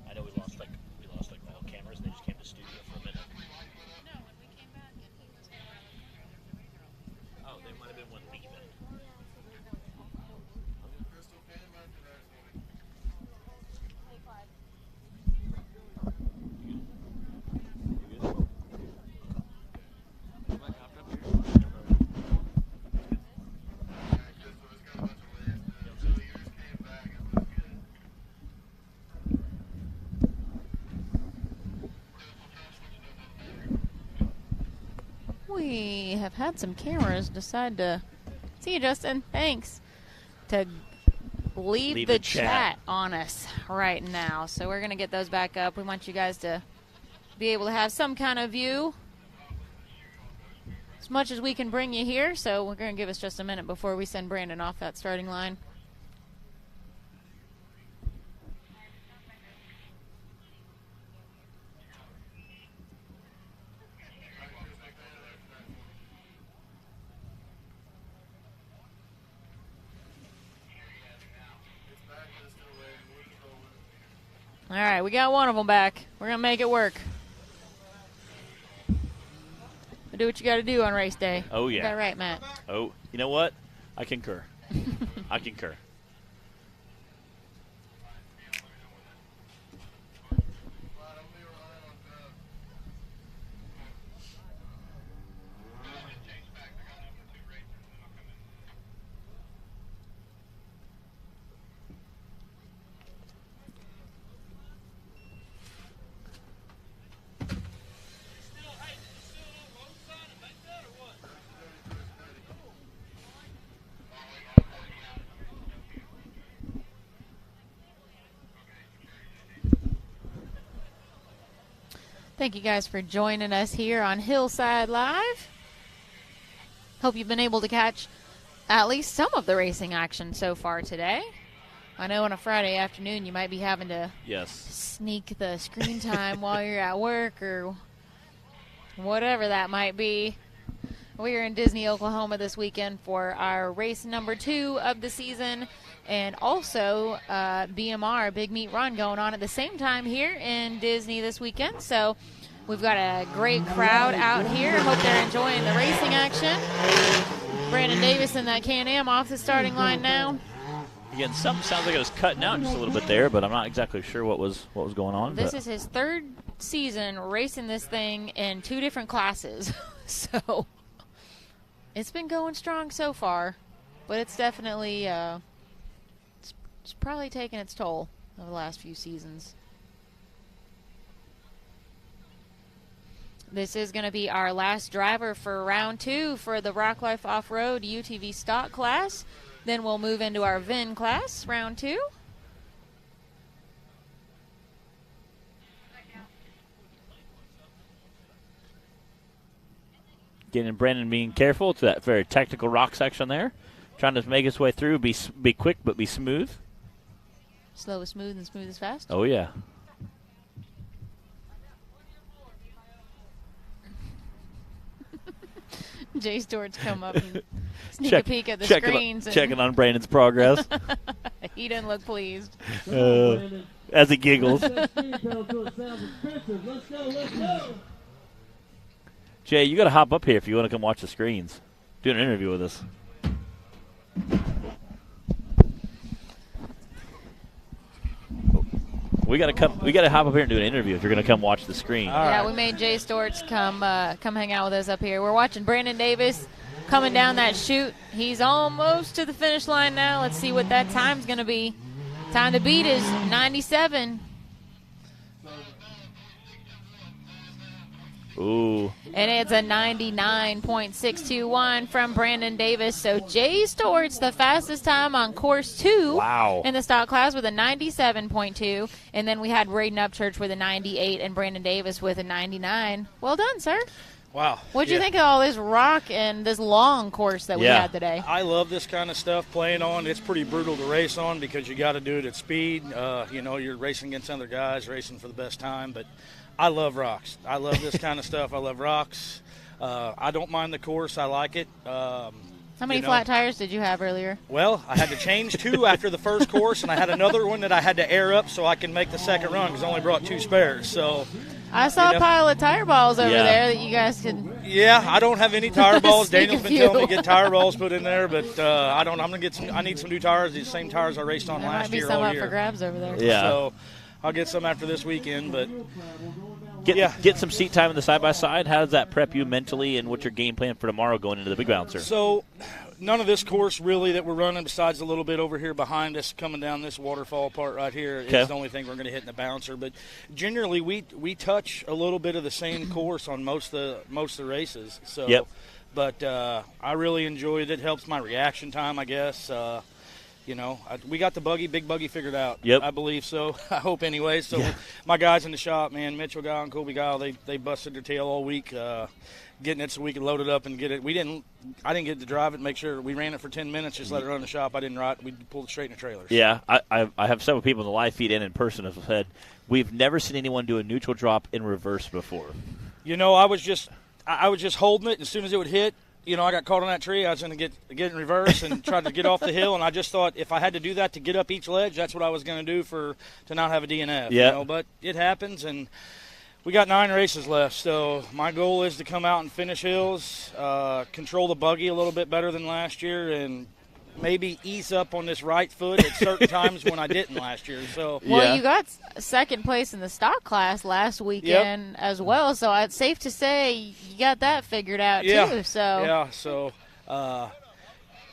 I know we lost all cameras and they just came to studio for a minute. Oh, they might have been one leaving. We have had some cameras decide to see you, Justin. Thanks. To leave the chat on us right now. So we're going to get those back up. We want you guys to be able to have some kind of view as much as we can bring you here. So we're going to give us just a minute before we send Brandon off that starting line. All right, we got one of them back. We're going to make it work. Do what you got to do on race day. Oh, yeah. Is that right, Matt? Oh, you know what? I concur. I concur. Thank you guys for joining us here on Hillside Live. Hope you've been able to catch at least some of the racing action so far today. I know on a Friday afternoon you might be having to sneak the screen time while you're at work or whatever that might be. We are in Disney, Oklahoma this weekend for our race number 2 of the season. and also BMR, Big Meat Run, going on at the same time here in Disney this weekend. So we've got a great crowd out here. Hope they're enjoying the racing action. Brandon Davis in that Can-Am off the starting line now. Again, something sounds like it was cutting out just a little bit there, but I'm not exactly sure what was going on. This is his third season racing this thing in 2 different classes. So it's been going strong so far, but it's definitely it's probably taken its toll over the last few seasons. This is going to be our last driver for round 2 for the Rock Life Off-Road UTV stock class. Then we'll move into our VIN class, round 2. Getting Brandon being careful to that very technical rock section there. Trying to make his way through, be quick but be smooth. Slow is smooth and smooth is fast. Oh, yeah. Jay Stewart's come up and sneak a peek at the screens. Checking on Brandon's progress. He didn't look pleased. As he giggles. Jay, you got to hop up here if you want to come watch the screens. Do an interview with us. We got to hop up here and do an interview if you're going to come watch the screen. Yeah, we made Jay Stewart's come hang out with us up here. We're watching Brandon Davis coming down that chute. He's almost to the finish line now. Let's see what that time's going to be. Time to beat is 97. Ooh. And it's a 99.621 from Brandon Davis. So Jay Stewart's the fastest time on course 2 in the stock class with a 97.2. And then we had Braden Upchurch with a 98 and Brandon Davis with a 99. Well done, sir. Wow. What'd you think of all this rock and this long course that we had today? I love this kind of stuff playing on. It's pretty brutal to race on because you got to do it at speed. You're racing against other guys, racing for the best time. But I love rocks. I love this kind of stuff. I love rocks. I don't mind the course. I like it. How many flat tires did you have earlier? Well, I had to change 2 after the first course, and I had another one that I had to air up so I can make the second run because I only brought 2 spares. So I saw a pile of tire balls over there that you guys could. Yeah, I don't have any tire balls. Daniel's been telling me to get tire balls put in there, but I don't. I'm gonna get some. I need some new tires. These same tires I raced on last year. There might be some all up year. for grabs over there. Yeah. So I'll get some after this weekend, but. Get some seat time in the side-by-side. How does that prep you mentally, and what's your game plan for tomorrow going into the big bouncer? So none of this course really that we're running besides a little bit over here behind us coming down this waterfall part right here is the only thing we're going to hit in the bouncer. But generally we touch a little bit of the same course on most of the races. So, But I really enjoyed it. It helps my reaction time, I guess. We got the big buggy figured out. I believe so. I hope anyway. So my guys in the shop, man, Mitchell Guile and Colby Guile, they busted their tail all week getting it so we could load it up and get it. I didn't get to drive it and make sure. We ran it for 10 minutes, just let it run in the shop. I didn't ride. We pulled it straight in the trailers. Yeah, I have several people in the live feed and in person have said we've never seen anyone do a neutral drop in reverse before. I was just holding it, and as soon as it would hit, I got caught on that tree. I was going to get in reverse and try to get off the hill, and I just thought if I had to do that to get up each ledge, that's what I was going to do to not have a DNF. Yeah. But it happens, and we got 9 races left. So my goal is to come out and finish hills, control the buggy a little bit better than last year, and maybe ease up on this right foot at certain times when I didn't last year. So you got second place in the stock class last weekend as well, so it's safe to say you got that figured out too. So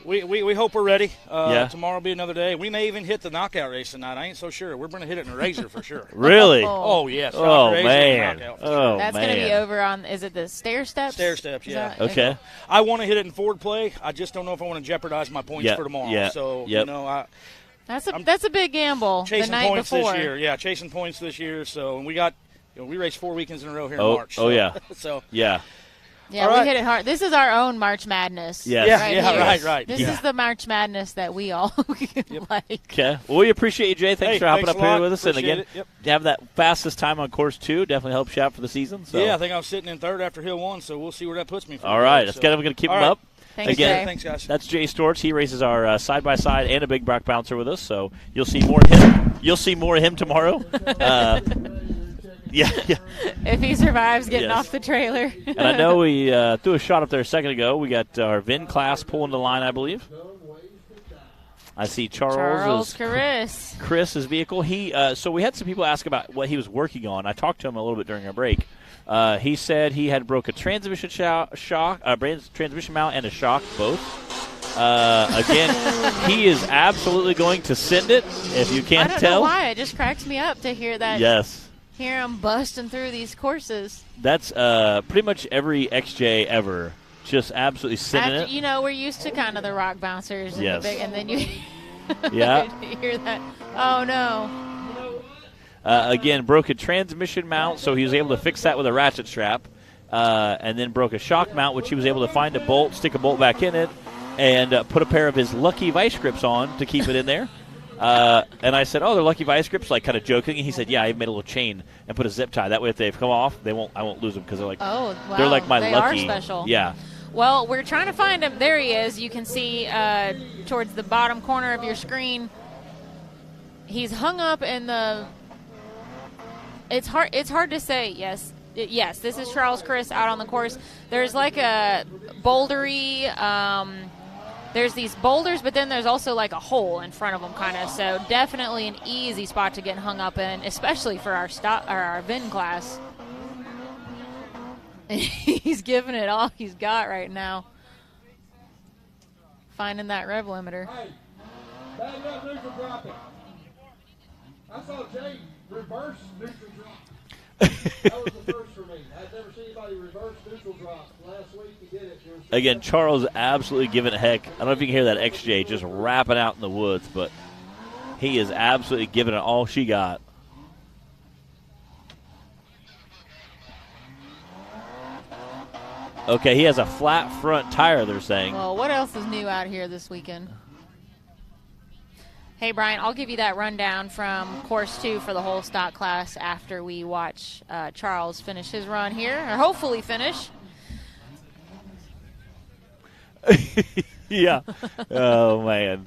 we hope we're ready. Tomorrow will be another day. We may even hit the knockout race tonight. I ain't so sure. We're going to hit it in a razor for sure. Really? Oh yes. Oh man. That's going to be over on. Is it the stair steps? Stair steps. Yeah. Okay. I want to hit it in forward play. I just don't know if I want to jeopardize my points for tomorrow. Yeah. So that's a big gamble. Chasing the night points before. this year. Yeah, chasing points this year. So and we got. We raced 4 weekends in a row here in March. Oh yeah. So yeah. Yeah, we hit it hard. This is our own March Madness. Yes. Right. This is the March Madness that we all like. Okay. Well, we appreciate you, Jay. Thanks for hopping up here with us. Appreciate and again, to have that fastest time on course 2 definitely helps you out for the season. So. Yeah, I think I'm sitting in third after hill 1, so we'll see where that puts me. All right. We're going to keep them up. Thanks, Again, Jay. Thanks, guys. That's Jay Storch. He races our side-by-side and a big block bouncer with us, so you'll see more of him. You'll see more of him tomorrow. Yeah. If he survives getting Yes. off the trailer. And I know we threw a shot up there a second ago. We got our VIN class pulling the line, I believe. I see Charles Chris. vehicle. So we had some people ask about what he was working on. I talked to him a little bit during our break. He said he had broke a transmission transmission mount and a shock, both. Again, he is absolutely going to send it, if you can't I don't tell. know why. It just cracks me up to hear that. Yes. Hear him busting through these courses. That's pretty much every XJ ever. Just absolutely sending it. You know, we're used to kind of the rock bouncers. And, Yes. and then you Yeah. hear that. Oh, no. Again, broke a transmission mount, so he was able to fix that with a ratchet strap. And then broke a shock mount, which he was able to find a bolt, stick a bolt back in it, and put a pair of his Lucky Vice grips on to keep it in there. And I said, "Oh, they're Lucky Vice grips," like kind of joking. And he said, "Yeah, I made a little chain and put a zip tie. That way, if they've come off, I won't lose them because they're like, Oh, wow. they're like my they lucky." are special. Yeah. Well, we're trying to find him. There he is. You can see towards the bottom corner of your screen. He's hung up in the. It's hard to say. Yes. This is Charles Chris out on the course. There's like a bouldery. There's these boulders, but then there's also like a hole in front of them, kind of. So definitely an easy spot to get hung up in, especially for our VIN class. He's giving it all he's got right now. Finding that rev limiter. Hey, back up neutral dropping. I saw Jay reverse neutral drop. That was the first for me. I'd never seen anybody reverse neutral drop. Last week he did it. Again, Charles absolutely giving it heck. I don't know if you can hear that XJ just rapping out in the woods, but he is absolutely giving it all she got. Okay, he has a flat front tire, they're saying. Well, what else is new out here this weekend? Hey, Brian, I'll give you that rundown from course 2 for the whole stock class after we watch Charles finish his run here, or hopefully finish. Yeah. Oh, man.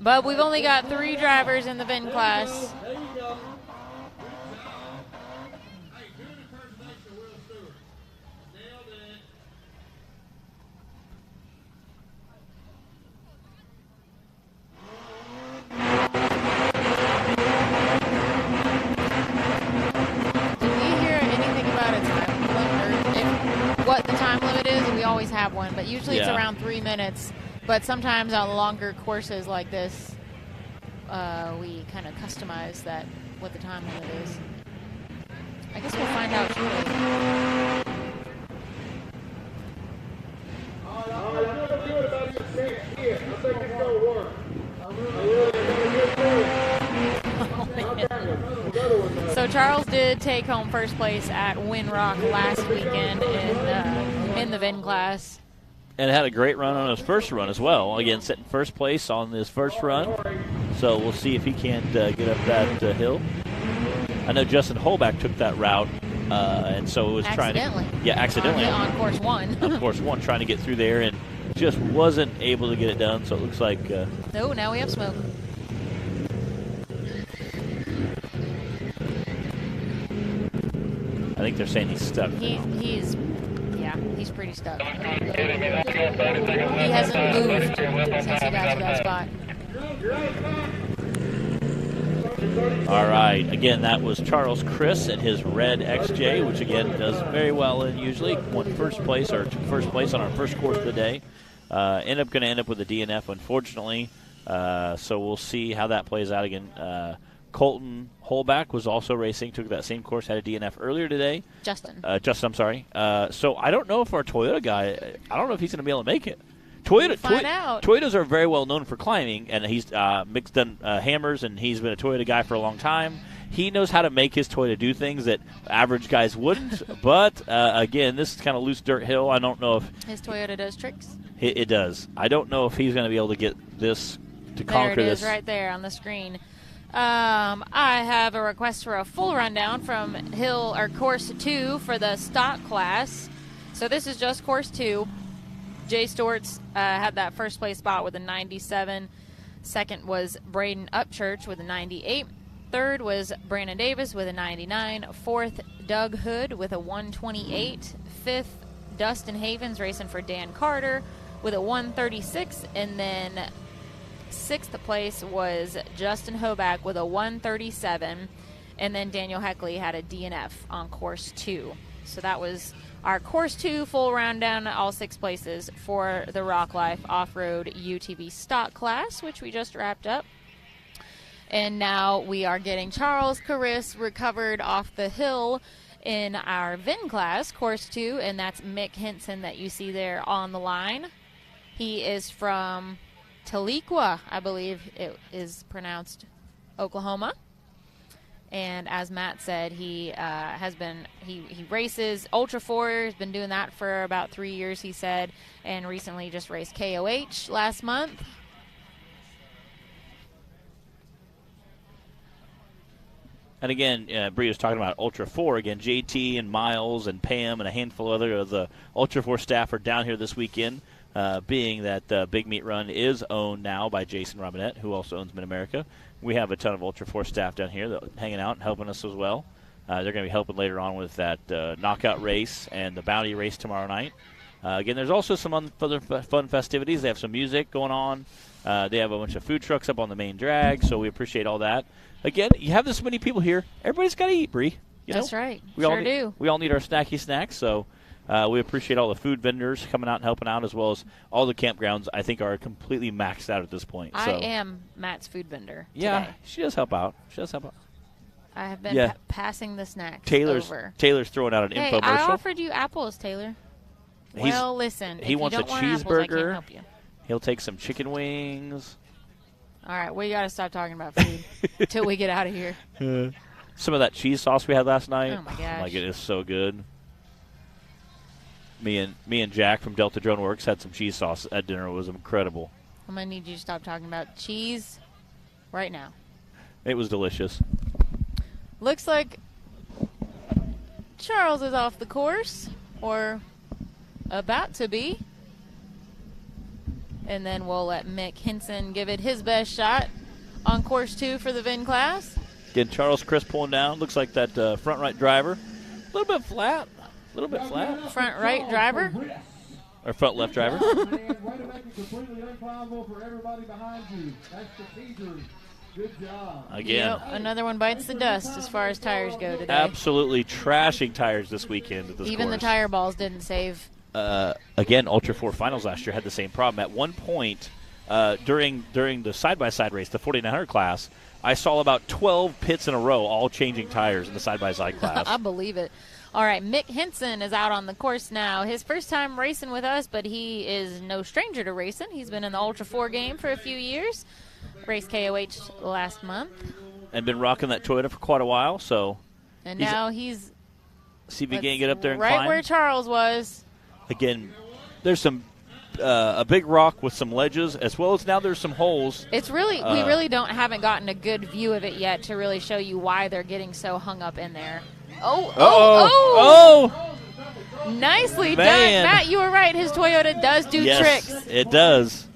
But we've only got 3 drivers in the VIN class. There you go. Hey, do an impersonation of Will Stewart. Nailed it. Did we hear anything about a time limit, or what the time limit is? We always have one, but usually it's Yeah. around 3 minutes. But sometimes on longer courses like this, we kind of customize that, what the time limit is. I guess we'll find out shortly. I feel good about your next year. I think it's going to work. I really got a good thing. So Charles did take home first place at Winrock last weekend in the VIN class. And had a great run on his first run as well. Again, sitting first place on his first run. So we'll see if he can't get up that hill. I know Justin Hoback took that route, and so it was Accidentally. accidentally. On course 1. On course 1, trying to get through there, and just wasn't able to get it done. So it looks like No, now we have smoke. I think they're saying he's stuck. He's pretty stuck. He hasn't moved since he got to that spot. All right. Again, that was Charles Chris and his red XJ, which again does very well and usually won first place on our first course of the day. Going to end up with a DNF, unfortunately. So we'll see how that plays out again. Colton Hoback was also racing, took that same course, had a DNF earlier today. Justin, I'm sorry. So I don't know if our Toyota guy, I don't know if he's going to be able to make it. Toyotas are very well known for climbing, and he's Mick's done hammers, and he's been a Toyota guy for a long time. He knows how to make his Toyota do things that average guys wouldn't. But, again, this is kind of loose dirt hill. I don't know if his Toyota does tricks. It does. I don't know if he's going to be able to get this to conquer this. There it is right there on the screen. I have a request for a full rundown from course 2 for the stock class. So this is just course 2. Jay Stewart's had that first place spot with a 97. Second was Braden Upchurch with a 98. Third was Brandon Davis with a 99. Fourth, Doug Hood with a 128. Fifth, Dustin Havens racing for Dan Carter with a 136. And then sixth place was Justin Hoback with a 137. And then Daniel Heckley had a DNF on course 2. So that was our course 2 full rundown, all 6 places for the Rock Life Off-Road UTV stock class, which we just wrapped up. And now we are getting Charles Caris recovered off the hill in our VIN class, course 2, and that's Mick Henson that you see there on the line. He is from Tahlequah, I believe it is pronounced, Oklahoma. And as Matt said, he he races Ultra 4, has been doing that for about 3 years, he said, and recently just raced KOH last month. And again, Bree was talking about Ultra 4. Again, JT and Miles and Pam and a handful of other of the Ultra 4 staff are down here this weekend, being that the Big Meat Run is owned now by Jason Robinette, who also owns Mid-America. We have a ton of Ultra 4 staff down here that hanging out and helping us as well. They're going to be helping later on with that knockout race and the bounty race tomorrow night. Again, there's also some other fun festivities. They have some music going on. They have a bunch of food trucks up on the main drag, so we appreciate all that. Again, you have this many people here. Everybody's got to eat, Bree. That's right. We all need our snacky snacks, so we appreciate all the food vendors coming out and helping out, as well as all the campgrounds. I think are completely maxed out at this point. I am Matt's food vendor Yeah, today. she does help out. I have been passing the snacks over. Taylor's throwing out an infomercial. I offered you apples, Taylor. Listen, he wants a cheeseburger. Apples, I can't help you. He'll take some chicken wings. All right, we got to stop talking about food until we get out of here. Some of that cheese sauce we had last night. Oh, my gosh. Like, it is so good. Me and Jack from Delta Drone Works had some cheese sauce at dinner. It was incredible. I'm going to need you to stop talking about cheese right now. It was delicious. Looks like Charles is off the course, or about to be. And then we'll let Mick Henson give it his best shot on course 2 for the VIN class. Again, Charles Chris pulling down. Looks like that front right driver. A little bit flat. Front right driver. Or front left driver. Completely unflammable for everybody behind you. That's the teaser. Good job. Again. Yep, another one bites the dust as far as tires go today. Absolutely trashing tires this weekend at this Even course. the tire balls didn't save. Again, Ultra 4 finals last year had the same problem. At one point, during the side-by-side race, the 4900 class, I saw about 12 pits in a row all changing tires in the side-by-side class. I believe it. All right, Mick Henson is out on the course now. His first time racing with us, but he is no stranger to racing. He's been in the Ultra 4 game for a few years. Raced KOH last month. And been rocking that Toyota for quite a while, so. And now he's. See if he can get up there and right climb. Where Charles was. Again, there's some a big rock with some ledges, as well as now there's some holes. It's really we really haven't gotten a good view of it yet to really show you why they're getting so hung up in there. Oh! Nicely done, Matt. You were right. His Toyota does do tricks. Yes, it does.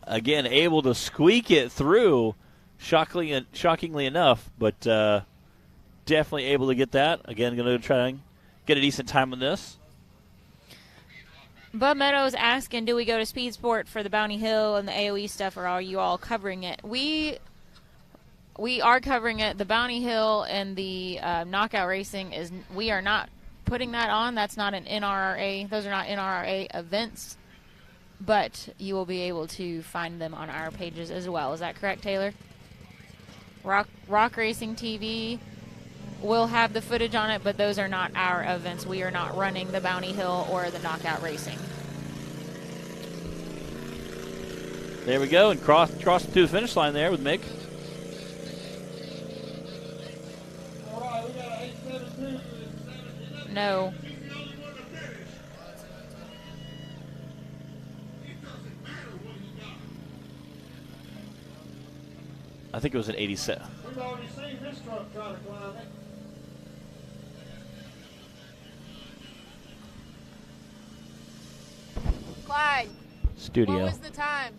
Again, able to squeak it through, shockingly enough, but definitely able to get that. Again, going to try and get a decent time on this. Bud Meadows asking, do we go to Speed Sport for the Bounty Hill and the AOE stuff, or are you all covering it? We are covering it. The Bounty Hill and the knockout racing we are not putting that on. That's not an NRRA. Those are not NRRA events, but you will be able to find them on our pages as well. Is that correct, Taylor? Rock Racing TV will have the footage on it, but those are not our events. We are not running the Bounty Hill or the knockout racing. There we go, and crossing through the finish line there with Mick. No. I think it was an 87. We've already seen this truck try to climb it. flag. Studio. What was the time?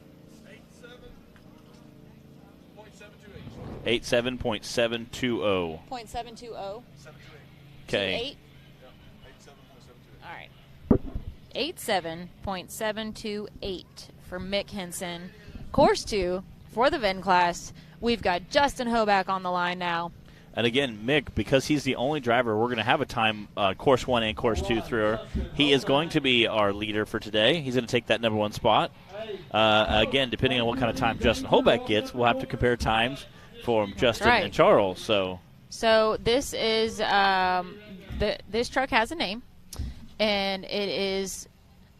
87.720. 0.720. Okay. 8. All right. 87.728 for Mick Henson. Course 2 for the Venn class. We've got Justin Hoback on the line now. And again, Mick, because he's the only driver, we're going to have a time Course 1 and Course 2 through. He is going to be our leader for today. He's going to take that number 1 spot. Again, depending on what kind of time Justin Hoback gets, we'll have to compare times for Justin and Charles. So this is this truck has a name, and it is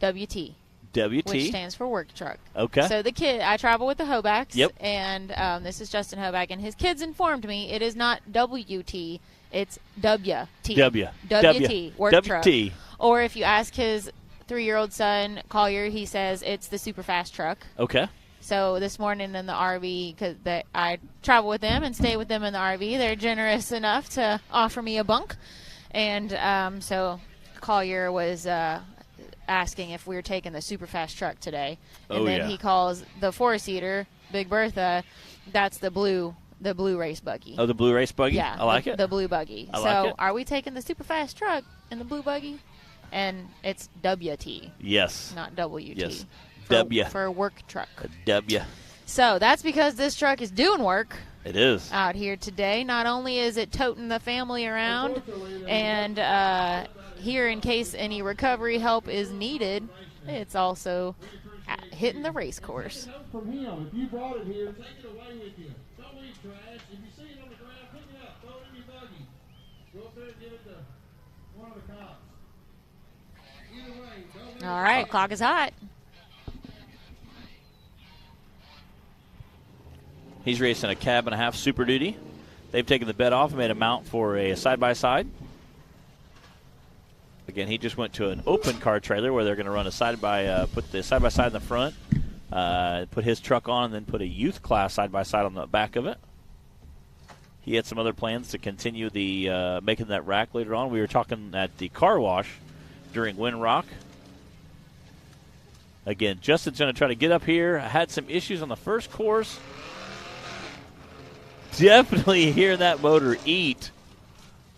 WT. WT. Which stands for work truck. Okay. So the kid, I travel with the Hobacks. Yep. And this is Justin Hoback, and his kids informed me it is not WT, it's WT. WT, work truck. Or if you ask his 3-year-old son, Collier, he says it's the super fast truck. Okay. So this morning in the RV, because I travel with them and stay with them in the RV, they're generous enough to offer me a bunk. And so Collier was asking if we were taking the super fast truck today. And then he calls the 4-seater, Big Bertha, that's the blue race buggy. Oh, the blue race buggy? Yeah. I like it. The blue buggy. Like it. Are we taking the super fast truck in the blue buggy? And it's WT. Yes. Not WT. Yes. For work truck. W. So that's because this truck is doing work. It is. Out here today. Not only is it toting the family around and here in case any recovery help is needed, it's also hitting the race course. From him, if you brought it here, take it away with you. Don't leave trash. If you see it on the ground, pick it up, throw it in your buggy. Go up there and give it to one of the cops. Either way, don't leave. All right, clock is hot. He's racing a cab and a half Super Duty. They've taken the bed off and made a mount for a side-by-side. Again, he just went to an open car trailer where they're going to run put the side-by-side in the front, put his truck on, and then put a youth class side-by-side on the back of it. He had some other plans to continue the making that rack later on. We were talking at the car wash during Wind Rock. Again, Justin's going to try to get up here. I had some issues on the first course. Definitely hear that motor eat.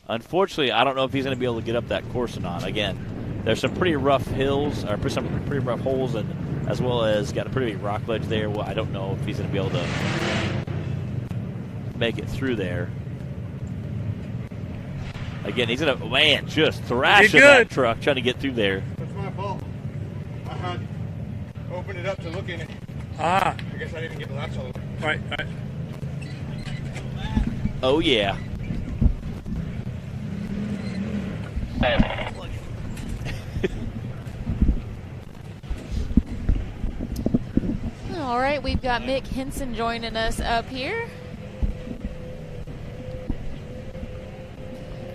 Unfortunately, I don't know if he's going to be able to get up that course or not. Again, there's some pretty rough hills, or some pretty rough holes, and as well as got a pretty big rock ledge there. Well, I don't know if he's going to be able to make it through there. Again, he's going to, just thrashing that truck, trying to get through there. That's my fault. I had opened it up to look in it. I guess I didn't get the latch all the way. Right. Oh, yeah. All right, we've got Mick Henson joining us up here.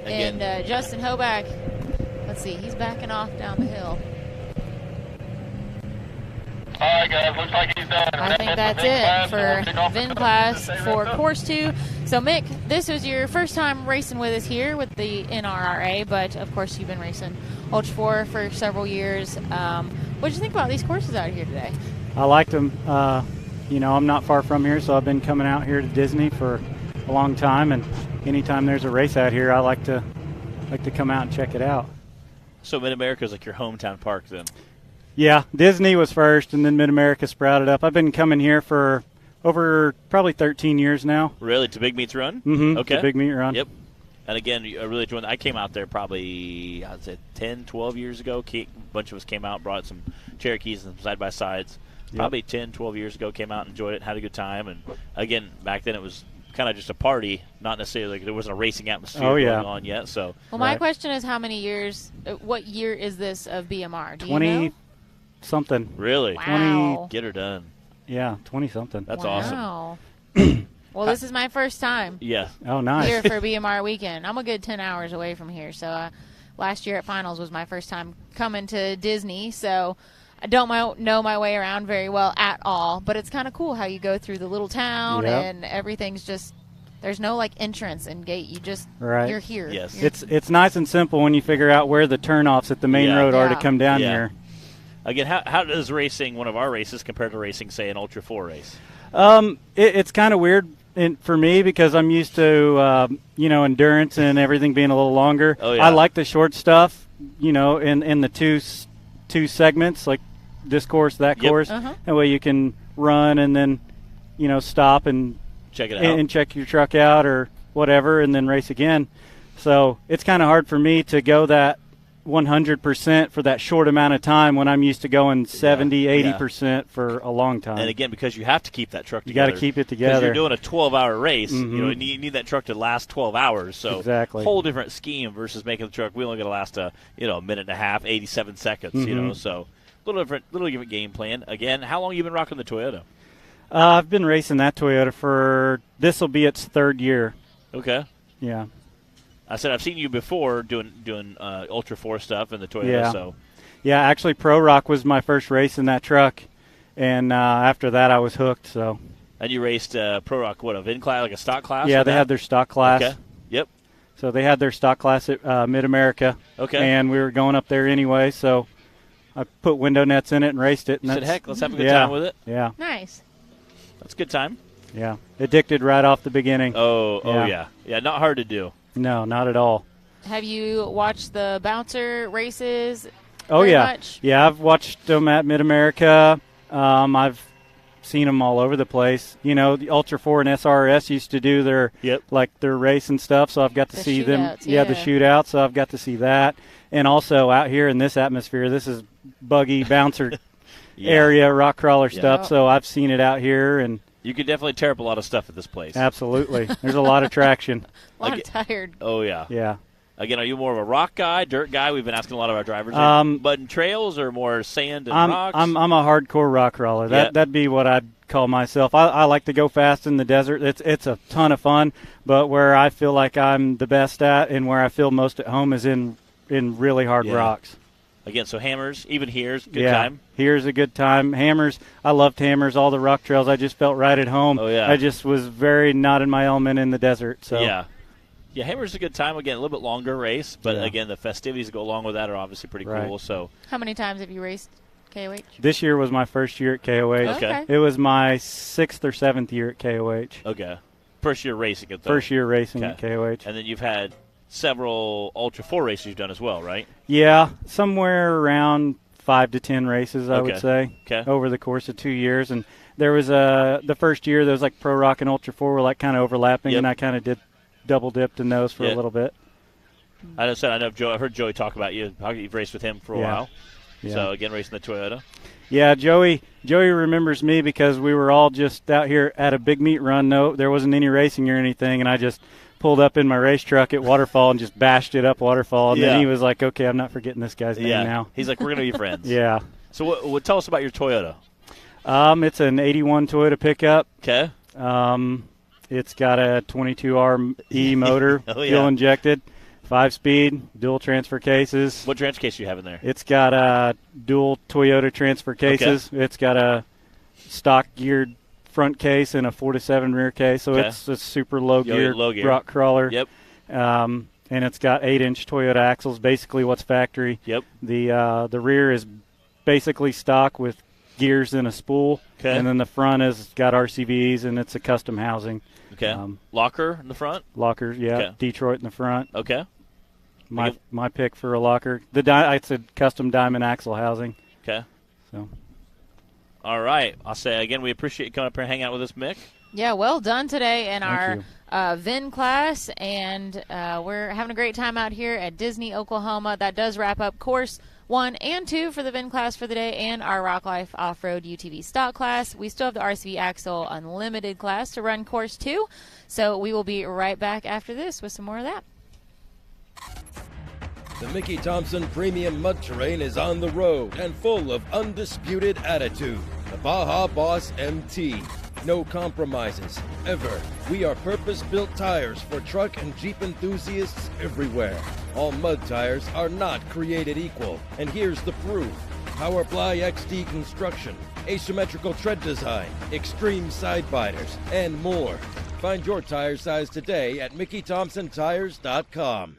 Again. And Justin Hoback, let's see, he's backing off down the hill. All right, guys, looks like he's done. I think that's it for VIN class for course 2. So, Mick, this was your first time racing with us here with the NRRA, but, of course, you've been racing Ultra 4 for several years. What did you think about these courses out here today? I liked them. I'm not far from here, so I've been coming out here to Disney for a long time, and anytime there's a race out here, I like to come out and check it out. So Mid-America is like your hometown park then? Yeah, Disney was first, and then Mid-America sprouted up. I've been coming here for over probably 13 years now. Really? To Big Meats Run? Mm-hmm. Okay. To Big Meat Run. Yep. And again, I really joined. I came out there probably, I'd say 10, 12 years ago. A bunch of us came out, brought some Cherokees and some side-by-sides. Yep. Probably 10, 12 years ago, came out, enjoyed it, had a good time. And again, back then it was kind of just a party, not necessarily like there wasn't a racing atmosphere going on yet. So, well, my question is, how many years? What year is this of BMR? Do 20 you know? Something. Really? Wow. 20. Get her done. Yeah, 20 something. That's awesome. Well, this is my first time. Yeah. Oh, nice. Here for BMR weekend. I'm a good 10 hours away from here. So last year at finals was my first time coming to Disney. So I don't know my way around very well at all. But it's kind of cool how you go through the little town and everything's just. There's no like entrance and gate. You just you're here. Yes. It's nice and simple when you figure out where the turnoffs at the main road are to come down here. Again, how does racing one of our races compare to racing, say, an Ultra 4 race? It's kind of weird for me because I'm used to, endurance and everything being a little longer. Oh, yeah. I like the short stuff, in the two segments, like this course, that course. That way you can run and then, stop and check it out and check your truck out or whatever and then race again. So it's kind of hard for me to go that 100% for that short amount of time when I'm used to going 70, 80% for a long time. And again, because you have to keep that truck you together. got to keep it together. Because you're doing a 12-hour race, you need that truck to last 12 hours. So exactly. Whole different scheme versus making the truck. We only got to last a minute and a half, 87 seconds. So little different game plan. Again, how long have you been rocking the Toyota? I've been racing that Toyota this will be its third year. Okay. Yeah. I said I've seen you before doing Ultra 4 stuff in the Toyota. Yeah, actually Pro Rock was my first race in that truck, and after that I was hooked. So. And you raced Pro Rock, what, a VIN class, like a stock class? Yeah, they had their stock class. Okay. Yep. So they had their stock class at Mid-America. Okay. And we were going up there anyway, so I put window nets in it and raced it. And said, heck, let's have a good time with it. Yeah. Nice. That's a good time. Yeah. Addicted right off the beginning. Oh, yeah. Yeah, not hard to do. No, not at all. Have you watched the bouncer races? Oh, yeah. Much? Yeah, I've watched them at Mid-America. I've seen them all over the place. The Ultra 4 and SRS used to do their race and stuff, so I've got to see them. Yeah, the shootouts, so I've got to see that. And also out here in this atmosphere, this is buggy bouncer area, rock crawler stuff, so I've seen it out here. And you could definitely tear up a lot of stuff at this place. Absolutely. There's a lot of traction. A lot of tired. Oh, yeah. Yeah. Again, are you more of a rock guy, dirt guy? We've been asking a lot of our drivers. Mud and trails or more sand and rocks? I'm a hardcore rock crawler. That'd be what I'd call myself. I like to go fast in the desert. It's a ton of fun, but where I feel like I'm the best at and where I feel most at home is in really hard rocks. Again, so hammers, even here's good time. Here's a good time. Hammers, I loved hammers, all the rock trails. I just felt right at home. Oh, yeah. I just was very not in my element in the desert. So Yeah, Hammer's a good time. Again, a little bit longer race, but again, the festivities that go along with that are obviously pretty cool. So, how many times have you raced KOH? This year was my first year at KOH. Okay. It was my 6th or 7th year at KOH. Okay. First year racing at First year racing at KOH. And then you've had several Ultra 4 races you've done as well, right? Yeah, somewhere around 5 to 10 races, I would say, over the course of 2 years. And there was the first year, there was like Pro Rock and Ultra 4 were like kind of overlapping, and I kind of double dipped in those for a little bit. I know Joe. I've heard Joey talk about you. You've raced with him for a while. Yeah. So again, racing the Toyota. Yeah, Joey remembers me because we were all just out here at a big meet run. No, there wasn't any racing or anything, and I just pulled up in my race truck at Waterfall and just bashed it up Waterfall. And then he was like, "Okay, I'm not forgetting this guy's name now." He's like, "We're gonna be friends." Yeah. So what? Tell us about your Toyota. It's an '81 Toyota pickup. Okay. It's got a 22RE motor, fuel injected, 5-speed, dual transfer cases. What transfer case do you have in there? It's got dual Toyota transfer cases. Okay. It's got a stock geared front case and a 4-7 rear case, so it's a super low gear rock crawler. Yep. And it's got 8-inch Toyota axles, basically what's factory. Yep. The rear is basically stock with gears and a spool, and then the front has got RCVs and it's a custom housing. Okay. Locker in the front? Lockers, yeah. Okay. Detroit in the front. Okay. My pick for a locker. It's a custom diamond axle housing. Okay. So. All right. I'll say again, we appreciate you coming up here and hanging out with us, Mick. Yeah, well done today in our VIN class, and we're having a great time out here at Disney, Oklahoma. That does wrap up course 1 and 2 for the VIN class for the day and our Rock Life Off-Road UTV stock class. We still have the RCV Axle Unlimited class to run course 2, so we will be right back after this with some more of that. The Mickey Thompson Premium Mud Terrain is on the road and full of undisputed attitude. The Baja Boss MT. No compromises, ever. We are purpose-built tires for truck and Jeep enthusiasts everywhere. All mud tires are not created equal, and here's the proof. Powerfly XD construction, asymmetrical tread design, extreme side biters, and more. Find your tire size today at MickeyThompsonTires.com.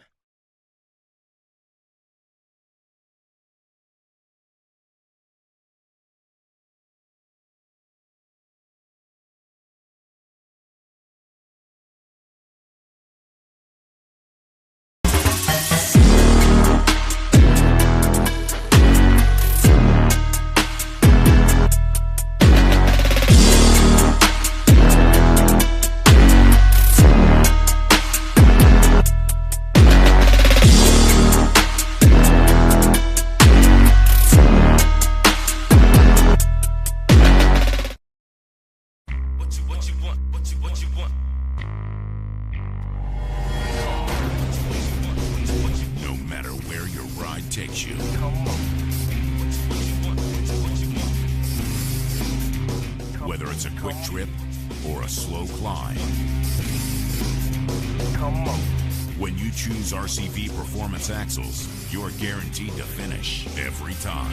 takes you. Whether it's a quick trip or a slow climb. When you choose RCV Performance Axles, you're guaranteed to finish every time.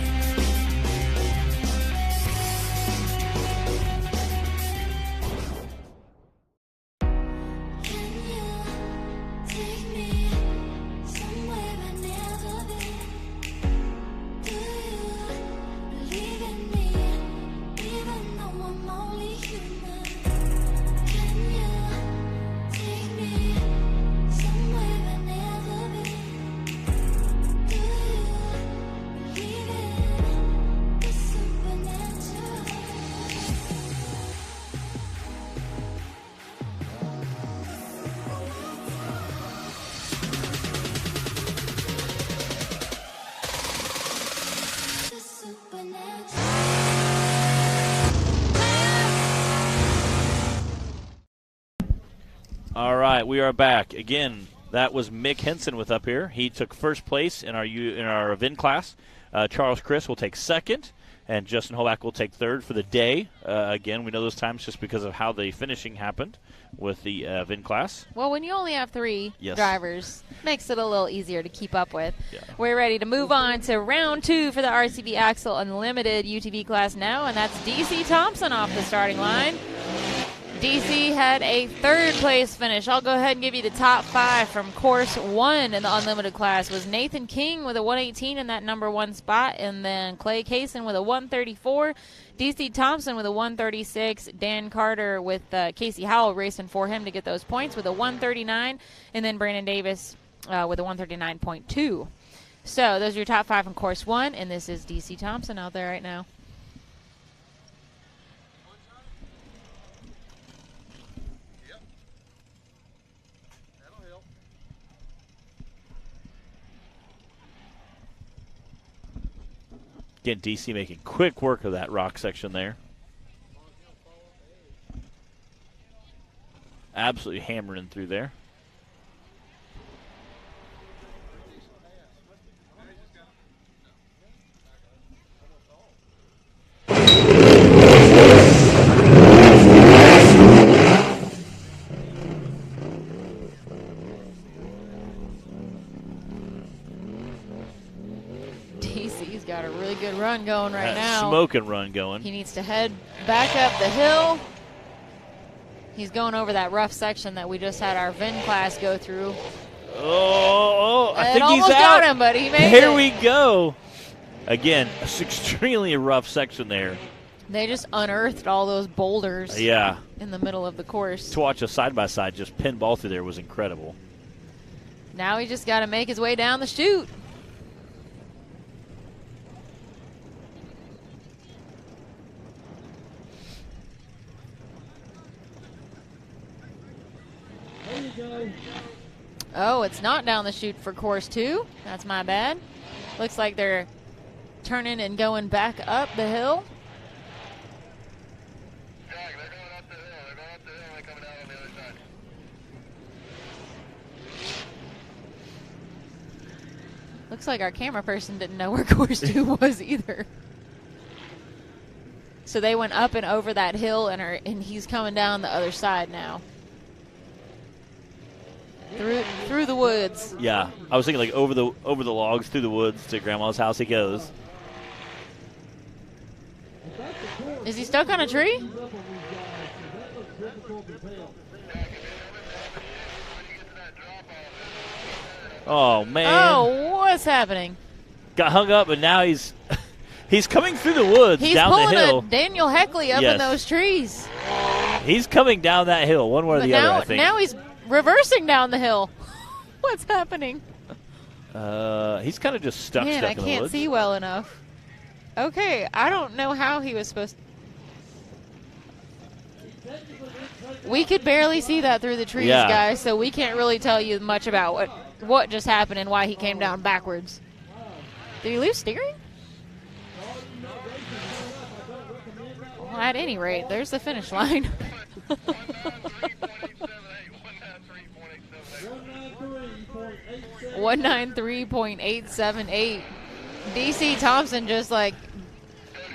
All right, we are back. Again, that was Mick Henson with up here. He took first place in our VIN class. Charles Chris will take second, and Justin Hoback will take third for the day. Again, we know those times just because of how the finishing happened with the VIN class. Well, when you only have 3 Yes. drivers, makes it a little easier to keep up with. Yeah. We're ready to move on to round 2 for the RCV Axle Unlimited UTV class now, and that's DC Thompson off the starting line. DC had a 3rd place finish. I'll go ahead and give you the top 5 from course 1 in the unlimited class. Was Nathan King with a 118 in that number 1 spot, and then Cody Cason with a 134, DC Thompson with a 136, Dan Carter with Casey Howell racing for him to get those points with a 139, and then Brandon Davis with a 139.2. So those are your top 5 from course 1, and this is DC Thompson out there right now. Again, DC making quick work of that rock section there. Absolutely hammering through there. DC's got a really good run going right That now. smoking run going. He needs to head back up the hill. He's going over that rough section that we just had our VIN class go through. I think he's almost out. got him, but he made it. Here we go. Again, it's extremely rough section there. They just unearthed all those boulders Yeah. in the middle of the course. To watch a side-by-side just pinball through there was incredible. Now he just got to make his way down the chute. Oh, it's not down the chute for course 2. That's my bad. Looks like they're turning and going back up the hill. Looks like our camera person didn't know where course 2 was either. So they went up and over that hill, and he's coming down the other side now. Through the woods. Yeah, I was thinking like over the logs, through the woods to Grandma's house he goes. Is he stuck on a tree? Oh man! Oh, what's happening? Got hung up, and now he's coming through the woods He's down pulling the hill. a Daniel Heckley up in those trees. He's coming down that hill, one way or the other. I think. Now he's reversing down the hill. What's happening? He's kind of just stuck Man, in the I woods. can't see well enough. Okay, I don't know how he was supposed to. We could barely see that through the trees, guys, so we can't really tell you much about what just happened and why he came down backwards. Did he lose steering? Well, at any rate, there's the finish line. 193.878. DC Thompson just like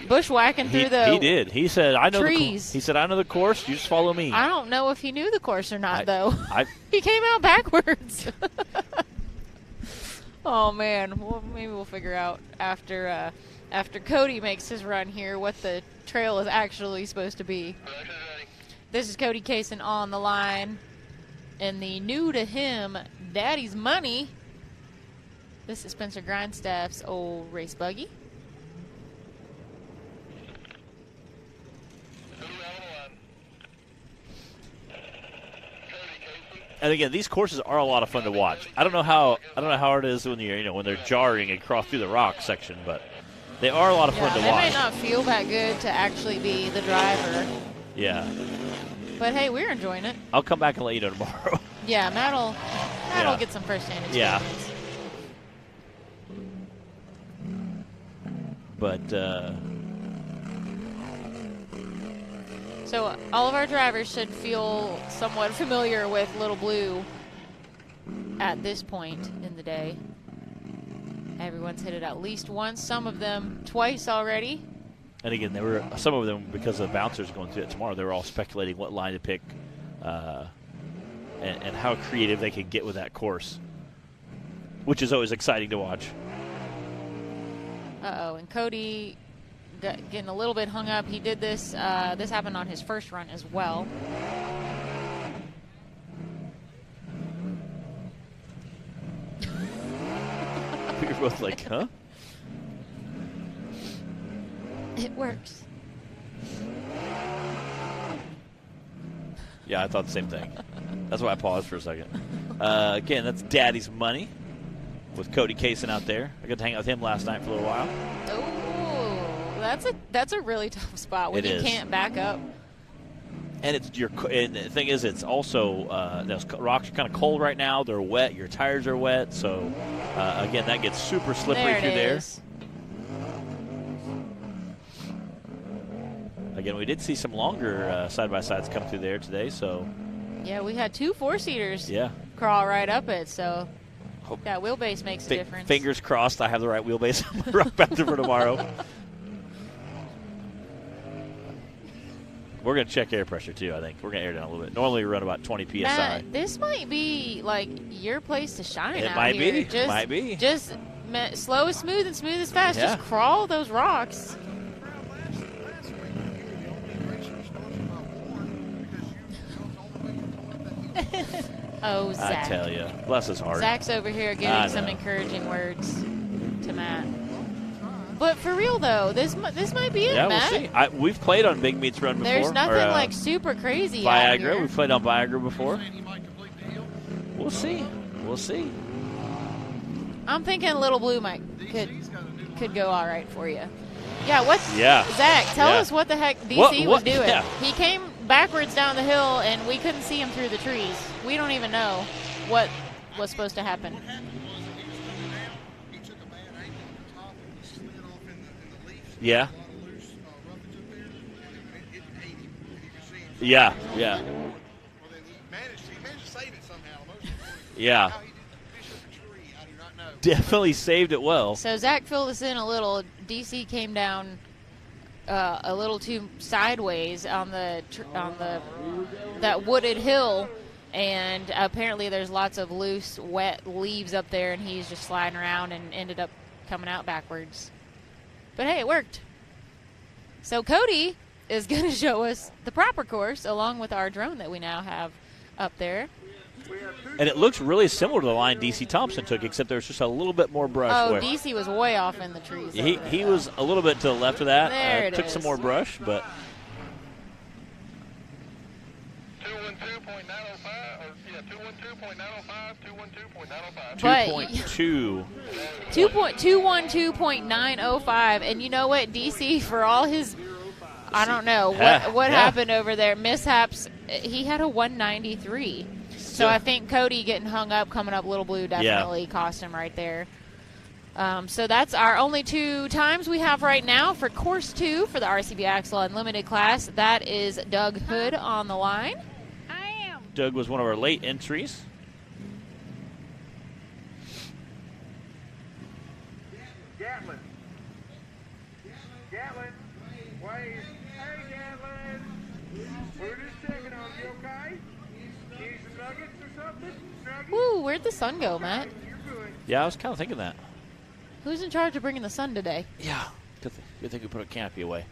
bushwhacking through the He did. He said, "I know trees. He said, "I know the course. You just follow me." I don't know if he knew the course or not, though. I He came out backwards. Oh man, well, maybe we'll figure out after Cody makes his run here what the trail is actually supposed to be. This is Cody Cason on the line, and the new to him, Daddy's Money. This is Spencer Grindstaff's old race buggy. And again, these courses are a lot of fun to watch. I don't know how hard it is when when they're jarring and cross through the rock section, but they are a lot of fun to They watch. might not feel that good to actually be the driver, Yeah, but hey, we're enjoying it. I'll come back and let you know tomorrow. Yeah, Matt'll Yeah. get some first-hand Yeah. experience. But So all of our drivers should feel somewhat familiar with Little Blue at this point in the day. Everyone's hit it at least once, some of them twice already. and again, there were some of them because of the bouncers going through it tomorrow. They were all speculating what line to pick, and how creative they could get with that course, which is always exciting to watch. And Cody getting a little bit hung up. He did this. This happened on his first run as well. We were both like, huh? It works. Yeah, I thought the same thing. That's why I paused for a second. Again, that's Daddy's Money with Cody Cason out there. I got to hang out with him last night for a little while. Oh, that's a really tough spot when It you is. can't back up. And and the thing is, it's also those rocks are kind of cold right now. They're wet. Your tires are wet. So again, that gets super slippery through there. Again, we did see some longer side-by-sides come through there today. So Yeah, we had 2 4-seaters yeah, crawl right up it. So that wheelbase makes a difference. fingers crossed. I have the right wheelbase on my rock back for tomorrow. We're going to check air pressure, too, I think. We're going to air down a little bit. Normally, we run about 20 PSI. Matt, this might be, like, your place to shine It out might here. be. Just, Might be. Just slow as smooth and smooth as fast. Yeah. Just crawl those rocks. Oh, Zach. I tell you. Bless his heart. Zach's over here I giving some know. encouraging words to Matt. But for real, though, this might be it, Yeah, Matt. we'll see. We've played on Big Meats Run before. There's nothing or, like super crazy out Viagra. here. We've played on Viagra before. We'll see. We'll see. I'm thinking Little Blue might could go all right for you. Yeah, Zach, tell us what the heck DC was doing. Yeah. He came backwards down the hill, and we couldn't see him through the trees. We don't even know what was supposed to happen. Yeah. Yeah. Yeah. Yeah. Definitely saved it well. So Zach filled us in a little. DC came down a little too sideways on that wooded hill, and apparently there's lots of loose, wet leaves up there, and he's just sliding around and ended up coming out backwards. But hey, it worked. So Cody is going to show us the proper course along with our drone that we now have up there. And it looks really similar to the line DC Thompson took, except there's just a little bit more brush. Oh, where DC was way off in the trees. he was a little bit to the left of that. There it took is. some more brush, but 2.2. 212.905, and you know what, DC, for all his, I don't know what Yeah. happened over there, mishaps, he had a 193. So I think Cody getting hung up, coming up Little Blue definitely cost him right there. So that's our only 2 times we have right now for Course 2 for the RCB Axle Unlimited class. That is Doug Hood on the line. Doug was one of our late entries. Gatlin. Gatlin, wave. Hey, Gatlin. We're just checking on you, okay? Need some nuggets or something? Nuggets? Woo, where'd the sun go, Matt? Yeah, I was kind of thinking that. Who's in charge of bringing the sun today? Yeah. Good thing we put a canopy away.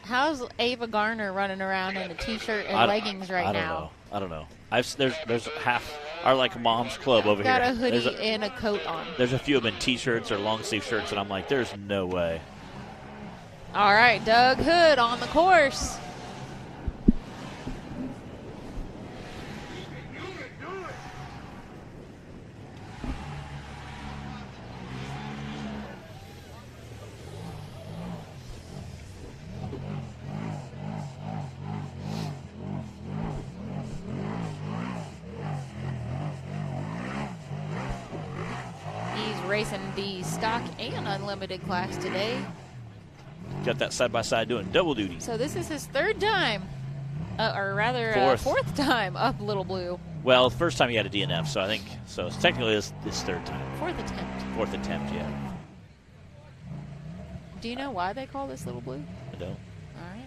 How's Ava Garner running around in a t-shirt and leggings right now? I don't know. There's half our mom's club over Got here. a hoodie and a coat on. There's a few of them in t-shirts or long sleeve shirts, and I'm like, there's no way. All right, Doug Hood on the course. Racing the stock and unlimited class today. Got that side-by-side doing double duty. So this is his third time, or rather fourth time up Little Blue. Well, first time he had a DNF, so I think it's technically his third time. Fourth attempt. Fourth attempt, yeah. Do you know why they call this Little Blue? I don't. All right.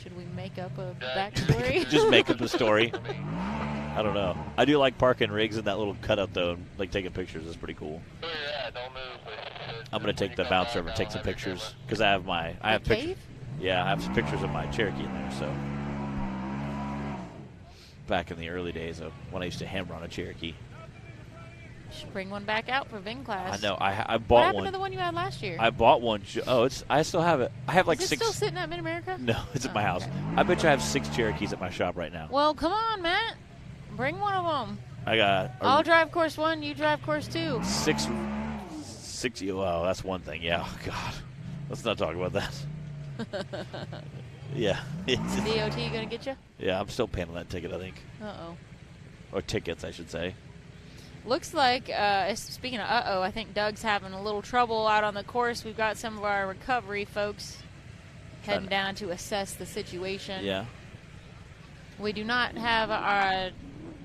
Should we make up a backstory? Just make up a story. I don't know. I do like parking rigs in that little cutout, though, and taking pictures. It's pretty cool. I'm going to take the bouncer over and take some pictures because I have pictures. Yeah, I have some pictures of my Cherokee in there. So back in the early days of when I used to hammer on a Cherokee. Should bring one back out for Vin class. I know. I bought one. What happened to the one you had last year? I bought one. I still have it. I have Is it 6. still sitting at Mid-America? No, it's at my house. I bet you I have 6 Cherokees at my shop right now. Well, come on, Matt. Bring one of them. I got. I'll drive course 1. You drive course 2. 6. Well, that's one thing. Yeah. Oh, God. Let's not talk about that. Yeah. DOT gonna get you? Yeah, I'm still paying on that ticket, I think. Uh-oh. Or tickets, I should say. Looks like, speaking of I think Doug's having a little trouble out on the course. We've got some of our recovery folks heading down to assess the situation. Yeah. We do not have our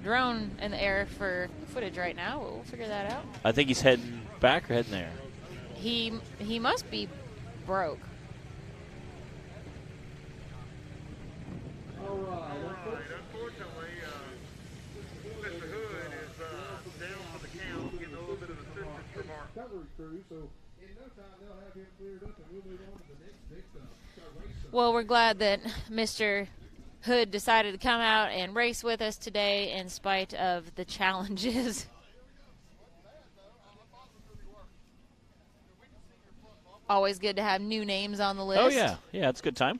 drone in the air for footage right now. We'll figure that out. I think he's heading back or heading there. He must be broke. All right. Unfortunately, Mr. Hood is down for the count, getting a little bit of assistance from our recovery crew. So in no time, they'll have him cleared up, and we'll move on to the next victim. Well, we're glad that Mr. Hood decided to come out and race with us today in spite of the challenges. Always good to have new names on the list. Oh, yeah. Yeah, it's a good time.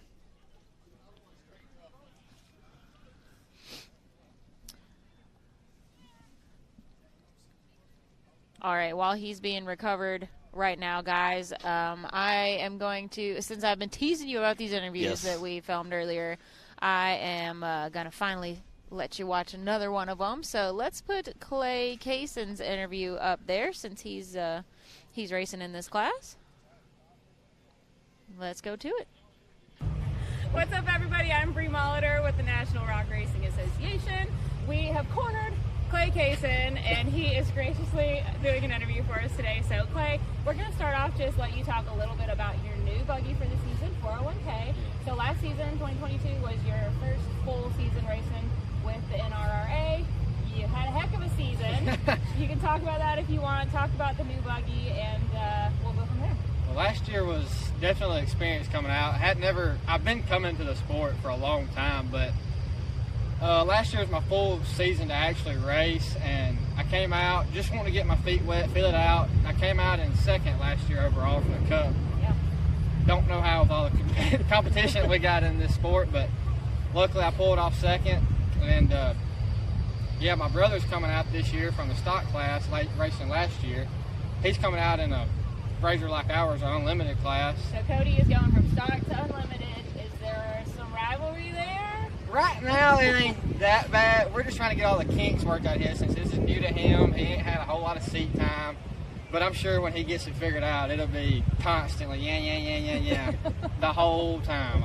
All right, while he's being recovered right now, guys, I am going to, since I've been teasing you about these interviews that we filmed earlier, I am going to finally let you watch another one of them. So let's put Cody Cason's interview up there since he's racing in this class. Let's go to it. What's up, everybody? I'm Bree Molitor with the National Rock Racing Association. We have cornered Cody Cason, and he is graciously doing an interview for us today. So, Clay, we're going to start off just let you talk a little bit about your new buggy for the season, 401K. So last season, 2022, was your first full season racing with the NRRA. You had a heck of a season. You can talk about that if you want. Talk about the new buggy, and we'll go from there. Well, last year was definitely an experience coming out. I've been coming to the sport for a long time, but last year was my full season to actually race, and I came out, just wanted to get my feet wet, feel it out. I came out in second last year overall for the Cup. Yeah. Don't know how with all the competition we got in this sport, but luckily I pulled off second. And yeah, my brother's coming out this year from the stock class, racing last year. He's coming out in a Razor like ours, our unlimited class. So Cody is going from stock to unlimited. Is there some rivalry there? Right now, it ain't that bad. We're just trying to get all the kinks worked out here since this is new to him. He ain't had a whole lot of seat time. But I'm sure when he gets it figured out, it'll be constantly, yeah, the whole time.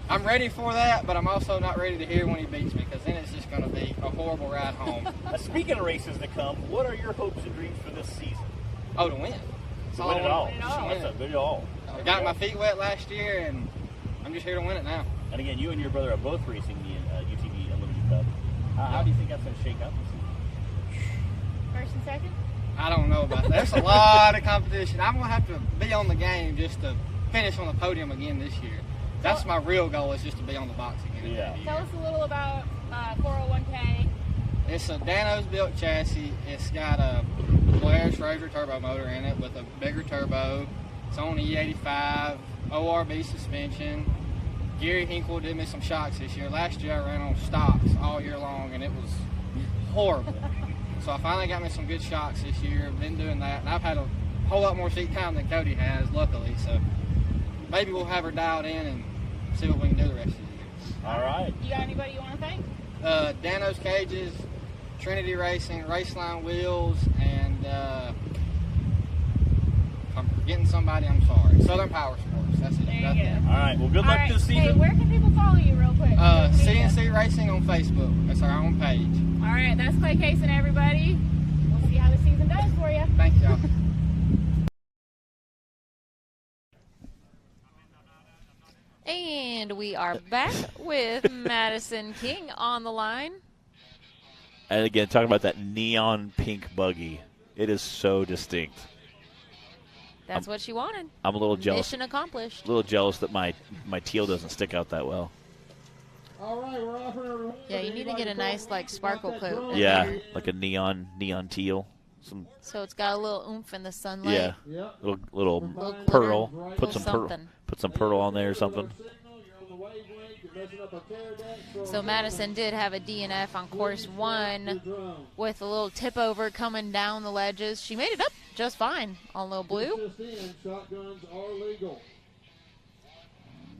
I'm ready for that, but I'm also not ready to hear when he beats me, because then it's just going to be a horrible ride home. Speaking of races to come, what are your hopes and dreams for this season? Oh, to win. To win it all. That's a good all. I got my feet wet last year, and I'm just here to win it now. And again, you and your brother are both racing the UTV Unlimited Cup. How do you think that's going to shake up this season? First and second? I don't know about that. There's a lot of competition. I'm going to have to be on the game just to finish on the podium again this year. That's my real goal, is just to be on the box again. Yeah. Tell us a little about 401K. It's a Dano's built chassis. It's got a Polaris Razor turbo motor in it with a bigger turbo. It's on E85, ORB suspension. Gary Hinkle did me some shocks this year. Last year I ran on stocks all year long, and it was horrible. So I finally got me some good shocks this year. I've been doing that, and I've had a whole lot more seat time than Cody has, luckily. So maybe we'll have her dialed in and see what we can do the rest of the year. All right. You got anybody you want to thank? Dano's Cages, Trinity Racing, Raceline Wheels, and if I'm forgetting somebody, I'm sorry. Southern Power Sports. That's it. There you go. All right. Well, good luck this season. Hey, where can people follow you real quick? CNC Racing on Facebook. That's our own page. All right, that's Clay Cason, everybody. We'll see how the season does for you. Thank y'all. And we are back with Madison King on the line. And again, talking about that neon pink buggy. It is so distinct. That's what she wanted. I'm a little jealous. Mission accomplished. A little jealous that my teal doesn't stick out that well. All right, we're offering a reward. Yeah, you need to get a nice like sparkle coat. Yeah, like a neon teal. So it's got a little oomph in the sunlight. Yeah, little glitter, pearl. Put little some pearl. something. Put some pearl on there or something. So Madison did have a DNF on course 1 with a little tip over coming down the ledges. She made it up just fine on Little Blue. Shotguns are legal.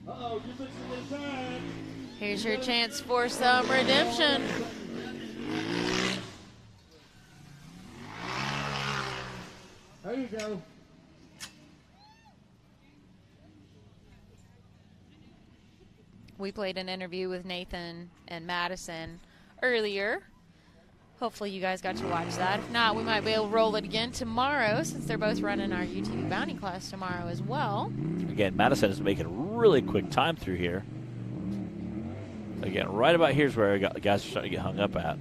Uh-oh, you're missing the time. Here's your chance for some redemption. There you go. We played an interview with Nathan and Madison earlier. Hopefully you guys got to watch that. If not, we might be able to roll it again tomorrow, since they're both running our UTV Bounty class tomorrow as well. Again, Madison is making really quick time through here. Again, right about here's where guys are starting to get hung up at.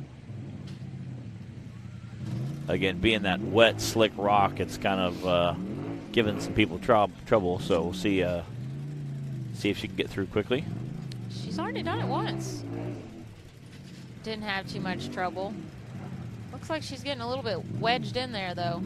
Again, being that wet, slick rock, it's kind of giving some people trouble. So we'll see if she can get through quickly. She's already done it once. Didn't have too much trouble. Looks like she's getting a little bit wedged in there, though.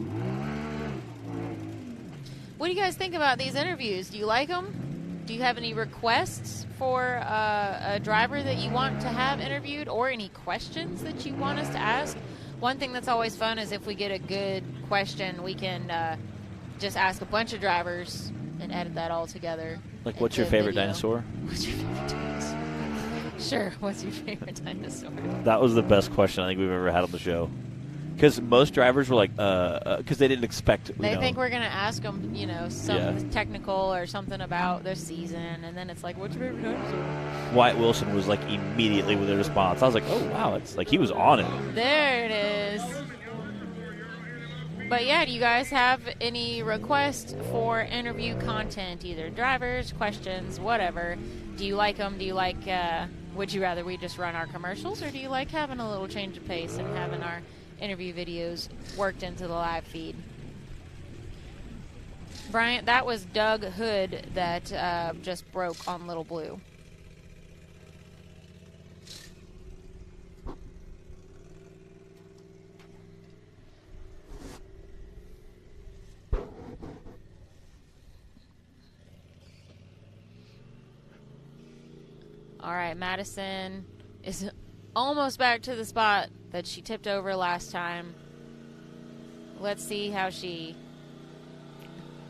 What do you guys think about these interviews? Do you like them? Do you have any requests for a driver that you want to have interviewed, or any questions that you want us to ask? One thing that's always fun is if we get a good question, we can just ask a bunch of drivers and edit that all together. Like, what's your favorite dinosaur? What's your favorite dinosaur? Sure, what's your favorite dinosaur? That was the best question I think we've ever had on the show. Because most drivers were like, because they didn't expect. They think we're going to ask them, some technical or something about their season, and then it's like, what's your favorite dinosaur? Wyatt Wilson was like immediately with a response. I was like, oh wow, it's like he was on it. There it is. But yeah, do you guys have any requests for interview content, either drivers, questions, whatever? Do you like them? Do you like, would you rather we just run our commercials, or do you like having a little change of pace and having our interview videos worked into the live feed? Bryant, that was Doug Hood that just broke on Little Blue. All right, Madison is almost back to the spot that she tipped over last time. Let's see how she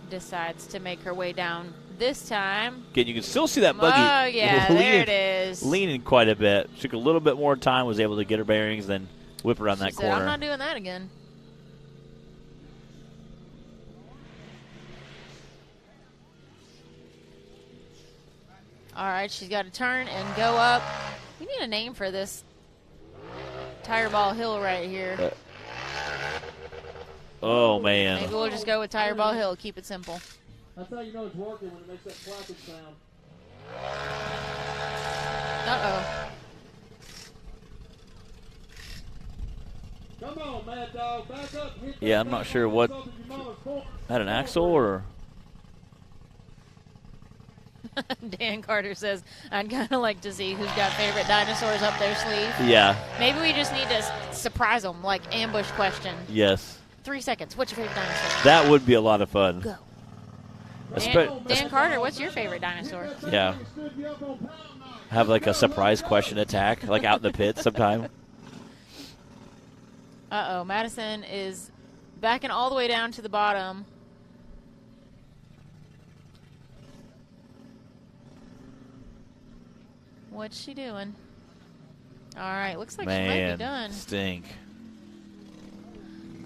decides to make her way down this time. Again, you can still see that buggy. Oh, yeah, there it is. Leaning quite a bit. Took a little bit more time, was able to get her bearings, then whip around that corner. I'm not doing that again. All right, she's got to turn and go up. We need a name for this tire ball hill right here. Oh, man. Maybe we'll just go with tire ball hill. Keep it simple. That's how you know it's working, when it makes that clapping sound. Uh-oh. Come on, Mad Dog. Back up. Hit that Yeah, I'm not sure what. Had an axle or? Dan Carter says, I'd kind of like to see who's got favorite dinosaurs up their sleeve. Yeah. Maybe we just need to surprise them, like ambush question. Yes. 3 seconds. What's your favorite dinosaur? That would be a lot of fun. Go. Espe- Dan Carter, what's your favorite dinosaur? Yeah. Have like a surprise question attack, like out in the pit sometime. Uh-oh, Madison is backing all the way down to the bottom. What's she doing? All right, looks like she might be done. Stink.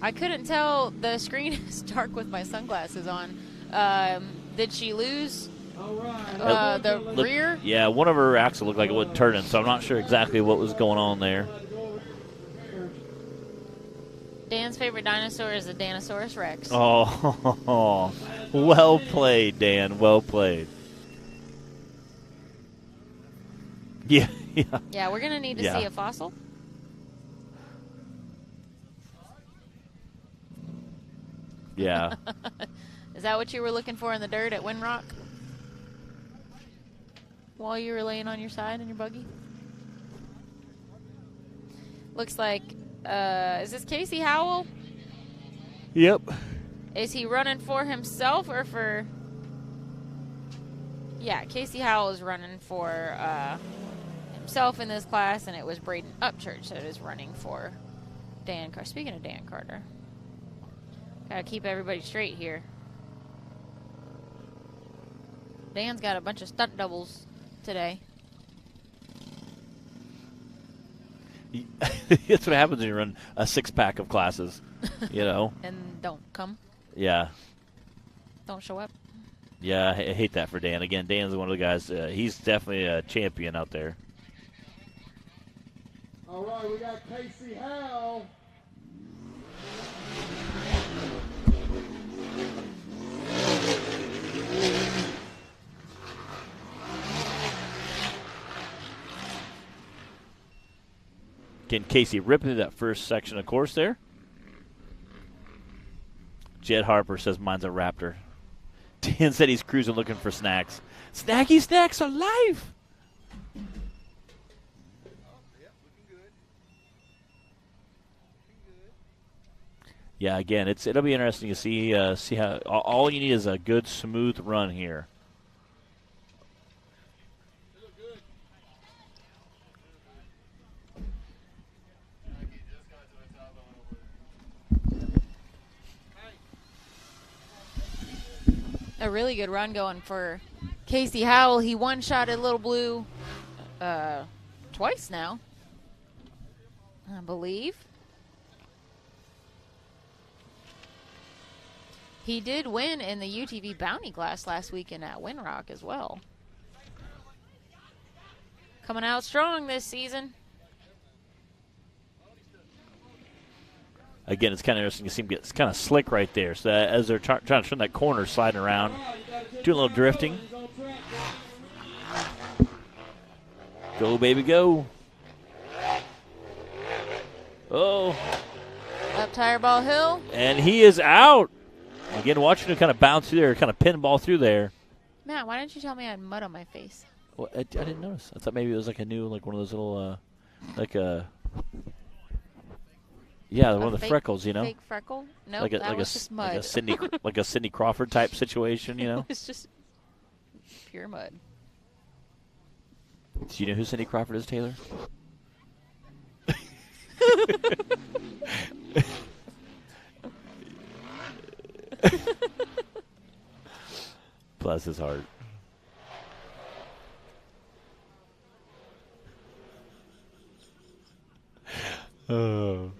I couldn't tell. The screen is dark with my sunglasses on. Did she lose the rear? Yeah, one of her axle looked like it wasn't turning, so I'm not sure exactly what was going on there. Dan's favorite dinosaur is the Dinosaurus Rex. Oh, well played, Dan. Well played. Yeah, yeah. Yeah, we're going to need to see a fossil. Yeah. Is that what you were looking for in the dirt at Windrock? While you were laying on your side in your buggy? Looks like, is this Casey Howell? Yep. Is he running for himself or for... Yeah, Casey Howell is running for himself in this class, and it was Braden Upchurch that is running for Dan Carter. Speaking of Dan Carter, gotta keep everybody straight here. Dan's got a bunch of stunt doubles today. That's what happens when you run a six-pack of classes, you know. And don't come. Yeah. Don't show up. Yeah, I hate that for Dan. Again, Dan's one of the guys, he's definitely a champion out there. All right, we got Casey Howell. Again, Casey ripping through that first section of course there. Jed Harper says mine's a Raptor. Dan said he's cruising looking for snacks. Snacky snacks are life. Yeah, again, it'll be interesting to see how all you need is a good smooth run here. A really good run going for Casey Howell. He one-shotted Little Blue twice now, I believe. He did win in the UTV Bounty class last weekend at Windrock as well. Coming out strong this season. Again, it's kind of interesting to see him get kind of slick right there. So as they're trying to turn that corner, sliding around, doing a little drifting. Go, baby, go. Oh. Up tire ball hill. And he is out. Again, watching him kind of bounce through there, kind of pinball through there. Matt, why didn't you tell me I had mud on my face? Well, I didn't notice. I thought maybe it was like a new, like one of those little, yeah, one of the freckles, you know. Fake freckle? No, like that was just mud. Like a Cindy Crawford type situation, you know. It's just pure mud. Do you know who Cindy Crawford is, Taylor? Bless his heart. Oh.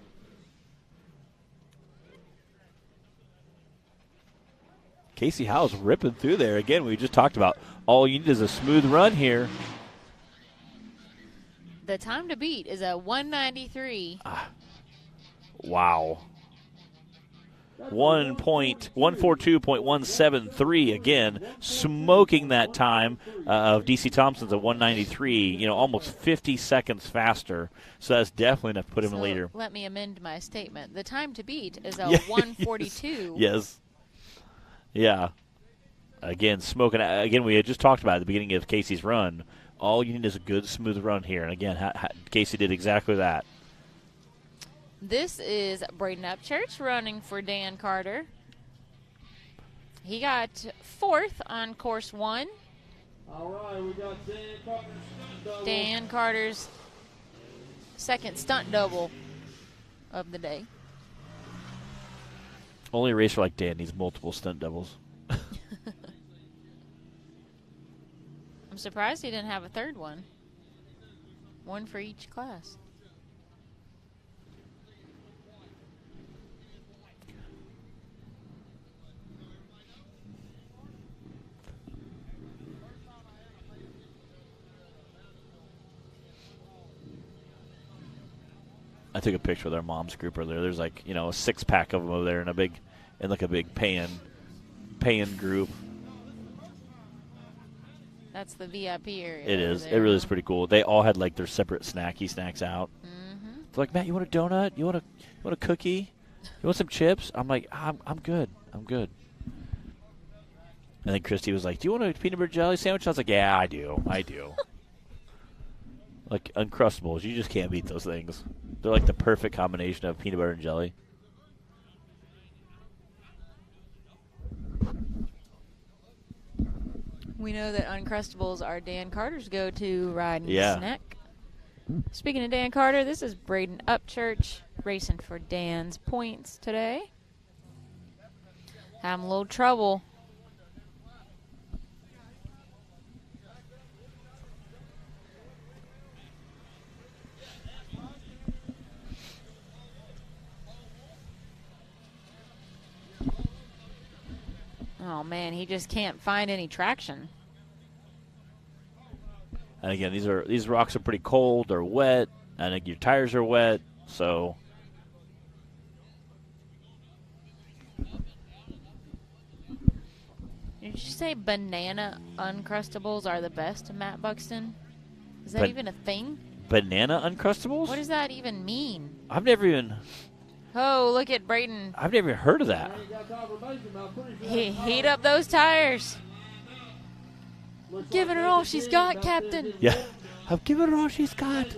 Casey Howell's ripping through there. Again, we just talked about all you need is a smooth run here. The time to beat is a 193. Wow. 142.173 again, smoking that time of DC Thompson's at 193, almost 50 seconds faster. So that's definitely enough to put him in leader. Let me amend my statement. The time to beat is a 142. Yes. Yeah. Again, smoking. Again, we had just talked about at the beginning of Casey's run. All you need is a good, smooth run here. And again, Casey did exactly that. This is Braden Upchurch running for Dan Carter. He got 4th on course 1. All right, we got Dan Carter's stunt double. Dan Carter's second stunt double of the day. Only a racer like Dan needs multiple stunt doubles. I'm surprised he didn't have a third one. One for each class. I took a picture of their mom's group earlier. There's like, a 6-pack of them over there in a big paying group. That's the VIP area. It is. It really is pretty cool. They all had like their separate snacks out. Mm-hmm. They're like, Matt, you want a donut? You want a cookie? You want some chips? I'm like, I'm good. I'm good. And then Christy was like, do you want a peanut butter jelly sandwich? I was like, yeah, I do. Like Uncrustables, you just can't beat those things. They're like the perfect combination of peanut butter and jelly. We know that Uncrustables are Dan Carter's go-to riding Yeah. snack. Speaking of Dan Carter, this is Braden Upchurch racing for Dan's points today. Having a little trouble. Oh, man, he just can't find any traction. And again, these rocks are pretty cold. They're wet, and your tires are wet. So Did you say banana Uncrustables are the best, Matt Buxton? Is that even a thing? banana Uncrustables? What does that even mean? I've never even Look at Braden. I've never even heard of that. Heat up those tires. Giving her all she's got, Captain. Yeah, I've given her all she's got.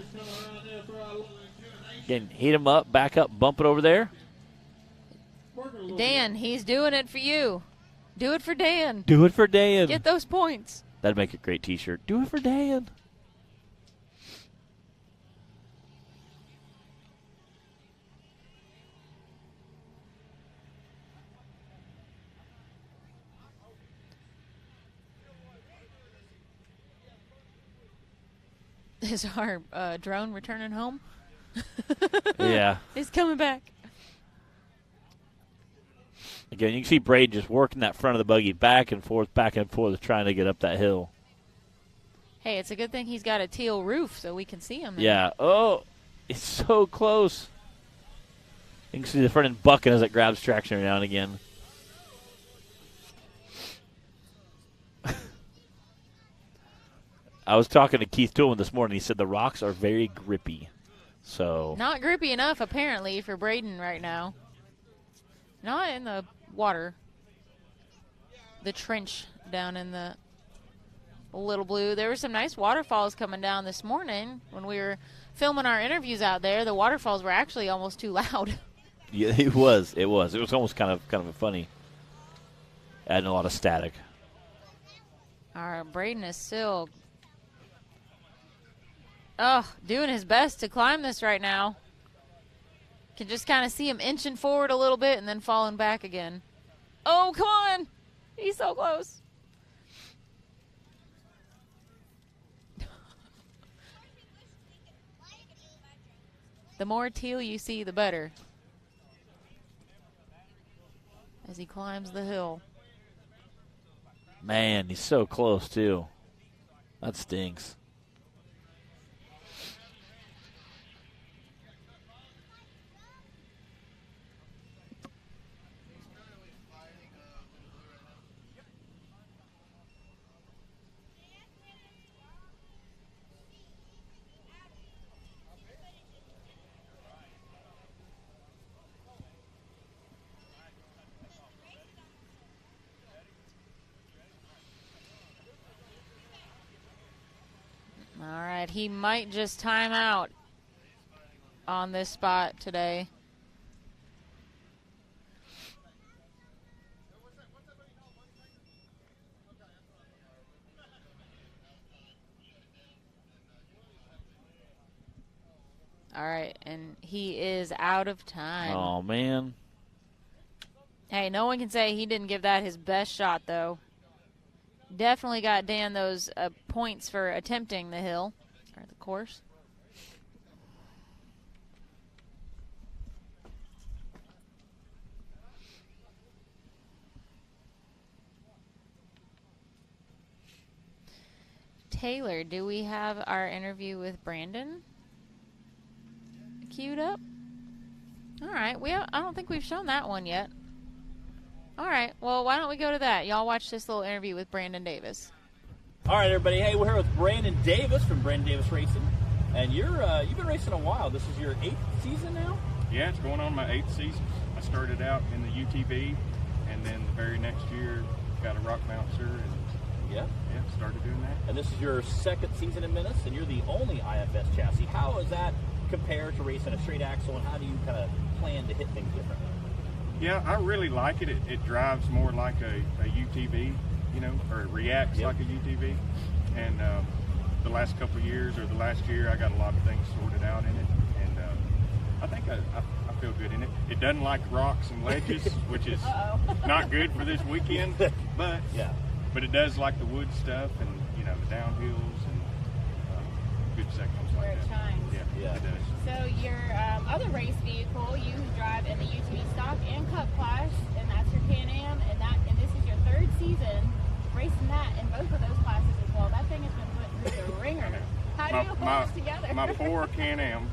Again, heat them up, back up, bump it over there. Dan, he's doing it for you. Do it for Dan. Do it for Dan. Get those points. That'd make a great T-shirt. Do it for Dan. Is our drone returning home? Yeah. He's coming back. Again, you can see Braden just working that front of the buggy back and forth, trying to get up that hill. Hey, it's a good thing he's got a teal roof so we can see him. Yeah. Oh, it's so close. You can see the front end bucking as it grabs traction every now and again. I was talking to Keith Toolman this morning. He said the rocks are very grippy. So Not grippy enough, apparently, for Braden right now. Not in the water. The trench down in the Little Blue. There were some nice waterfalls coming down this morning when we were filming our interviews out there. The waterfalls were actually almost too loud. Yeah, it was. It was almost kind of funny. Adding a lot of static. Our Braden is still doing his best to climb this right now. Can just kind of see him inching forward a little bit and then falling back again. Oh, come on. He's so close. The more teal you see, the better. As he climbs the hill. Man, he's so close, too. That stinks. All right, he might just time out on this spot today. All right, and he is out of time. Oh, man. Hey, no one can say he didn't give that his best shot, though. Definitely got Dan those points for attempting the hill, or the course. Taylor, do we have our interview with Brandon queued up? All right, I don't think we've shown that one yet. All right, well, why don't we go to that? Y'all watch this little interview with Brandon Davis. All right, everybody. Hey, we're here with Brandon Davis from Brandon Davis Racing, and you've been racing a while. This is your 8th season now? Yeah, it's going on my 8th season. I started out in the UTV, and then the very next year got a rock bouncer, and started doing that. And this is your 2nd season in Menace, and you're the only IFS chassis. How does that compare to racing a straight axle, and how do you kind of plan to hit things differently? Yeah, I really like it. It drives more like a UTV, or it reacts like a UTV. And the last couple of years, or the last year, I got a lot of things sorted out in it. And I think I feel good in it. It doesn't like rocks and ledges, which is not good for this weekend. But it does like the wood stuff and, the downhills and good sections like that. Shines. Yeah, it does. So your other race vehicle, you drive in the UTV stock and Cup class, and that's your Can-Am, and this is your 3rd season racing that in both of those classes as well. That thing has been put through the ringer. How do you hold this together? My poor Can-Am,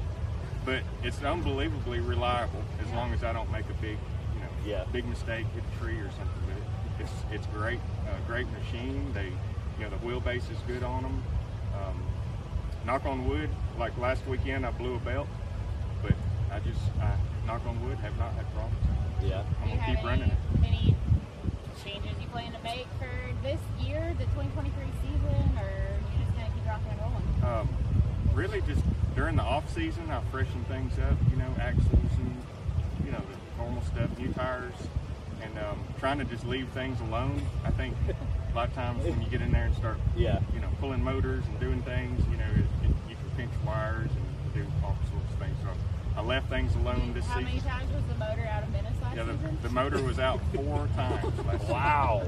but it's unbelievably reliable as long as I don't make a big, big mistake, hit a tree or something with it. It's great, great machine. The wheelbase is good on them. Knock on wood, like last weekend I blew a belt, but I knock on wood, have not had problems. Yeah. I'm going to keep running it. Any changes you plan to make for this year, the 2023 season, or you just going to keep rocking and rolling? Really just during the off season, I freshen things up, axles and, the normal stuff, new tires, and trying to just leave things alone. I think a lot of times when you get in there and start, pulling motors and doing things, you can pinch wires and do all sorts of things. So I left things alone this season. How many times was the motor out of Menace last season? The motor was out 4 times last season. Wow.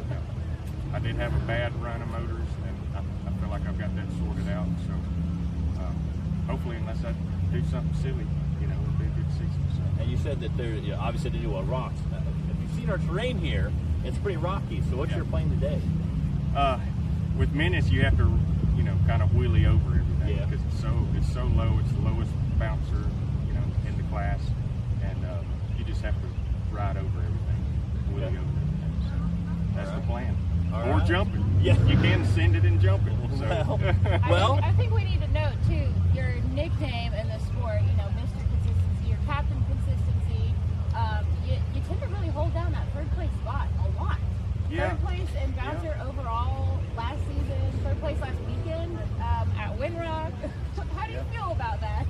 I did have a bad run of motors, and I feel like I've got that sorted out. So hopefully, unless I do something silly, it'll be a good season. So. And you said that there, obviously, to do rocks. If you've seen our terrain here, it's pretty rocky. So what's your plan today? With Menace, you have to, kind of wheelie over everything because it's so low. It's the lowest bouncer, in the class, and you just have to ride over everything, wheelie over everything. So that's the plan. Or jumping. Yeah, you can send it and jump it. So. I think we need to note too your nickname in the sport. Mr. Consistency, your Captain Consistency. You tend to really hold down that 3rd place spot a lot. Yeah. 3rd place in bouncer overall last season. 3rd place last weekend at Windrock. How do you feel about that?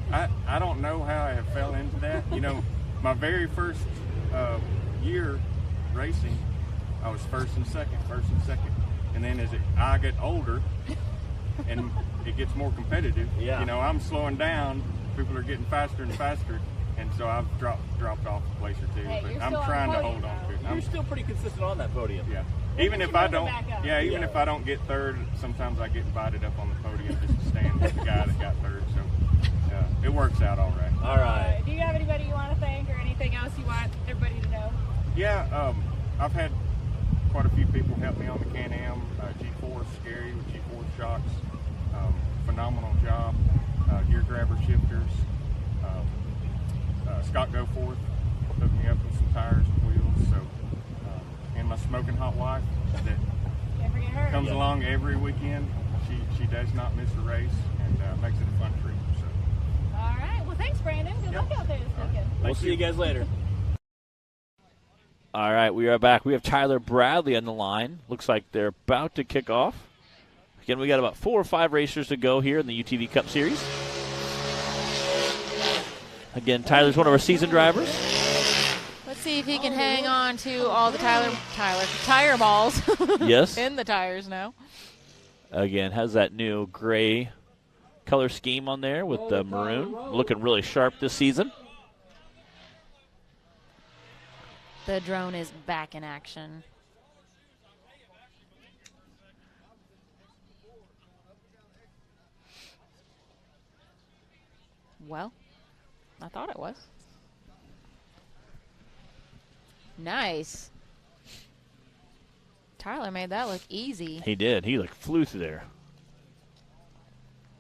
I don't know how I have fell into that. My very first year racing, I was first and second. And then as I get older and it gets more competitive, I'm slowing down. People are getting faster and faster. And so I've dropped off a place or two, but I'm trying to hold on to it. You're still pretty consistent on that podium. Yeah. Even if I don't, if I don't get 3rd, sometimes I get invited up on the podium just to stand with the guy that got 3rd. So it works out all right. All right. Do you have anybody you want to thank or anything else you want everybody to know? Yeah, I've had quite a few people helped me on the Can-Am. G4 Scary with G4 shocks. Phenomenal job. Gear grabber shifters. Scott Goforth hooked me up with some tires and wheels. So, and my smoking hot wife that comes along every weekend. She does not miss a race and makes it a fun trip. So. All right. Well, thanks, Brandon. Good luck out there this weekend. We'll see you guys later. All right, we are back. We have Tyler Bradley on the line. Looks like they're about to kick off. Again, we got about 4 or 5 racers to go here in the UTV Cup Series. Again, Tyler's one of our seasoned drivers. Let's see if he can hang on to all the tire balls. Yes. In the tires now. Again, has that new gray color scheme on there with the maroon. Looking really sharp this season. The drone is back in action. Well, I thought it was. Nice. Tyler made that look easy. He did. He flew through there.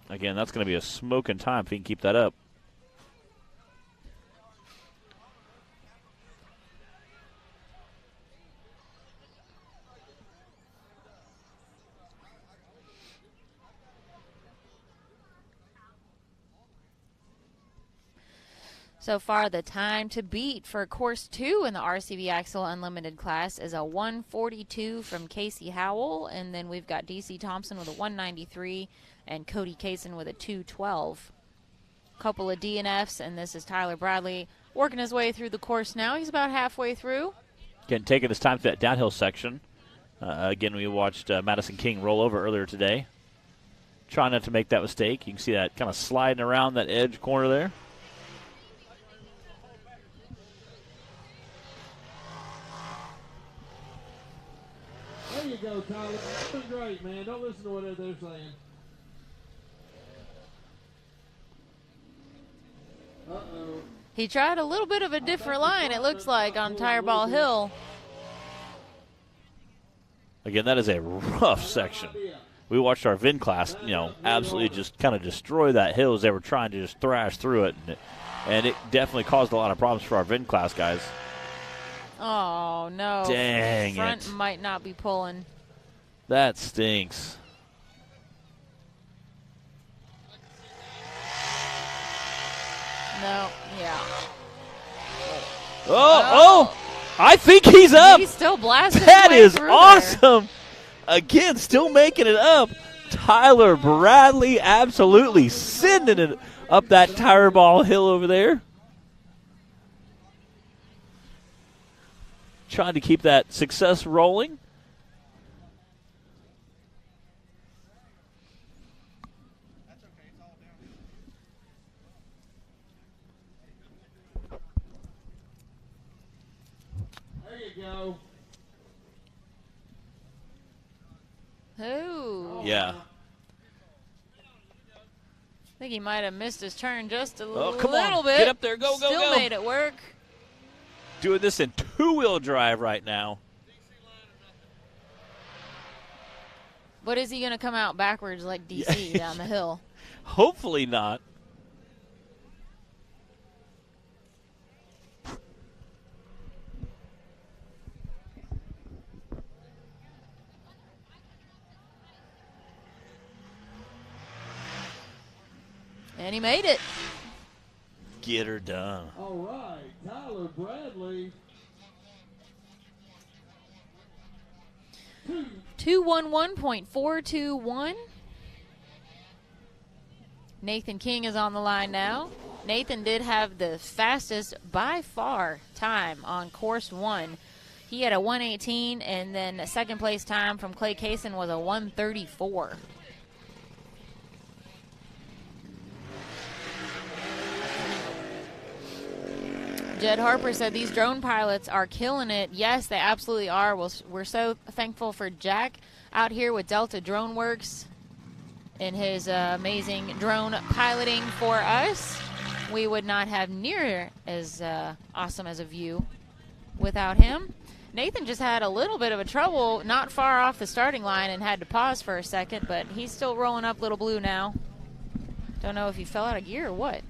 Again, that's going to be a smoking time if he can keep that up. So far, the time to beat for Course 2 in the RCV Axle Unlimited class is a 1:42 from Casey Howell, and then we've got DC Thompson with a 1:93 and Cody Cason with a 2:12. Couple of DNFs, and this is Tyler Bradley working his way through the course now. He's about halfway through. Again, taking his time through that downhill section. Again, we watched Madison King roll over earlier today. Trying not to make that mistake. You can see that kind of sliding around that edge corner there. There you go, Tyler. You're doing great, man. Don't listen to what they're saying. Uh-oh. He tried a little bit of a different line, it looks like, on Tire Ball Hill. Again, that is a rough section. We watched our VIN class, absolutely just kind of destroy that hill as they were trying to just thrash through it. And it definitely caused a lot of problems for our VIN class guys. Oh, no. Dang Front it. might not be pulling. That stinks. No, yeah. Oh, I think he's up. He's still blasting That his way is through awesome. Again, still making it up. Tyler Bradley absolutely sending it up that Tire Ball hill over there. Trying to keep that success rolling. There you go. Ooh. Yeah. I think he might have missed his turn just a come little on. bit. Get up there. Go, go, Still go. made it work. Doing this in two-wheel drive right now. But is he going to come out backwards like DC down the hill? Hopefully not. And he made it. Get her done. All right, Tyler Bradley. 211.421. Nathan King is on the line now. Nathan did have the fastest by far time on course 1. He had a 1:18, and then the second place time from Clay Cason was a 1:34. Jed Harper said these drone pilots are killing it. Yes, they absolutely are. We're so thankful for Jack out here with Delta Drone Works and his amazing drone piloting for us. We would not have near as awesome as a view without him. Nathan just had a little bit of a trouble not far off the starting line and had to pause for a second, but he's still rolling up Little Blue now. Don't know if he fell out of gear or what.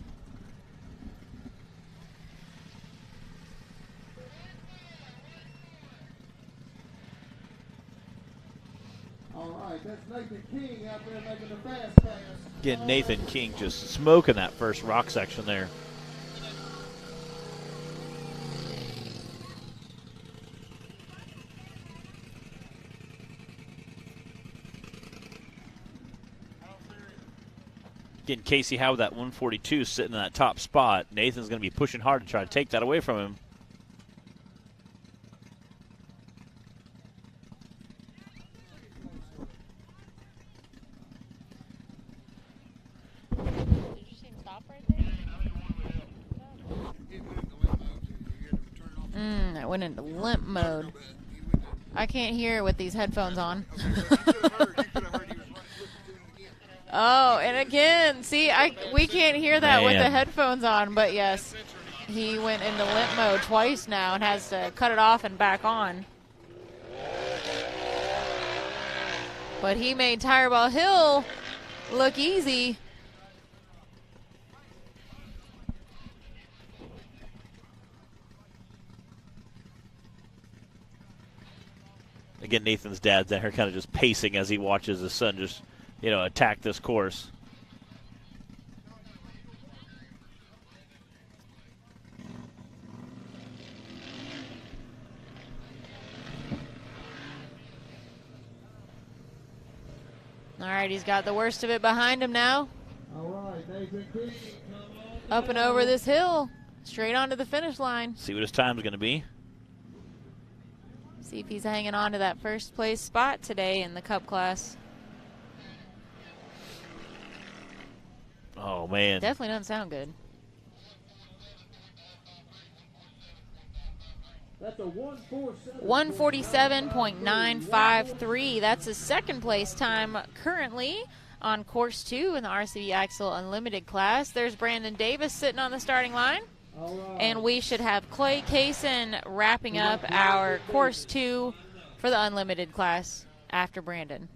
All right, that's Nathan King out there making the fast pass. Again, Nathan King just smoking that first rock section there. Again, Casey Howell with that 142 sitting in that top spot. Nathan's going to be pushing hard to try to take that away from him. It went into limp mode. I can't hear with these headphones on. Oh, and again, see, we can't hear that with the headphones on, but yes, he went into limp mode twice now and has to cut it off and back on. But he made Tireball Hill look easy. Again, Nathan's dad's down here kind of just pacing as he watches his son just, attack this course. All right, he's got the worst of it behind him now. All right, Nathan King, up and over this hill, straight onto the finish line. See what his time's going to be. See if he's hanging on to that first place spot today in the Cup class. Oh, man. Definitely doesn't sound good. That's a 147.953. That's his second place time currently on course 2 in the RCV Axle Unlimited class. There's Brandon Davis sitting on the starting line. And we should have Cody Cason wrapping up our course 2 for the Unlimited class after Brandon.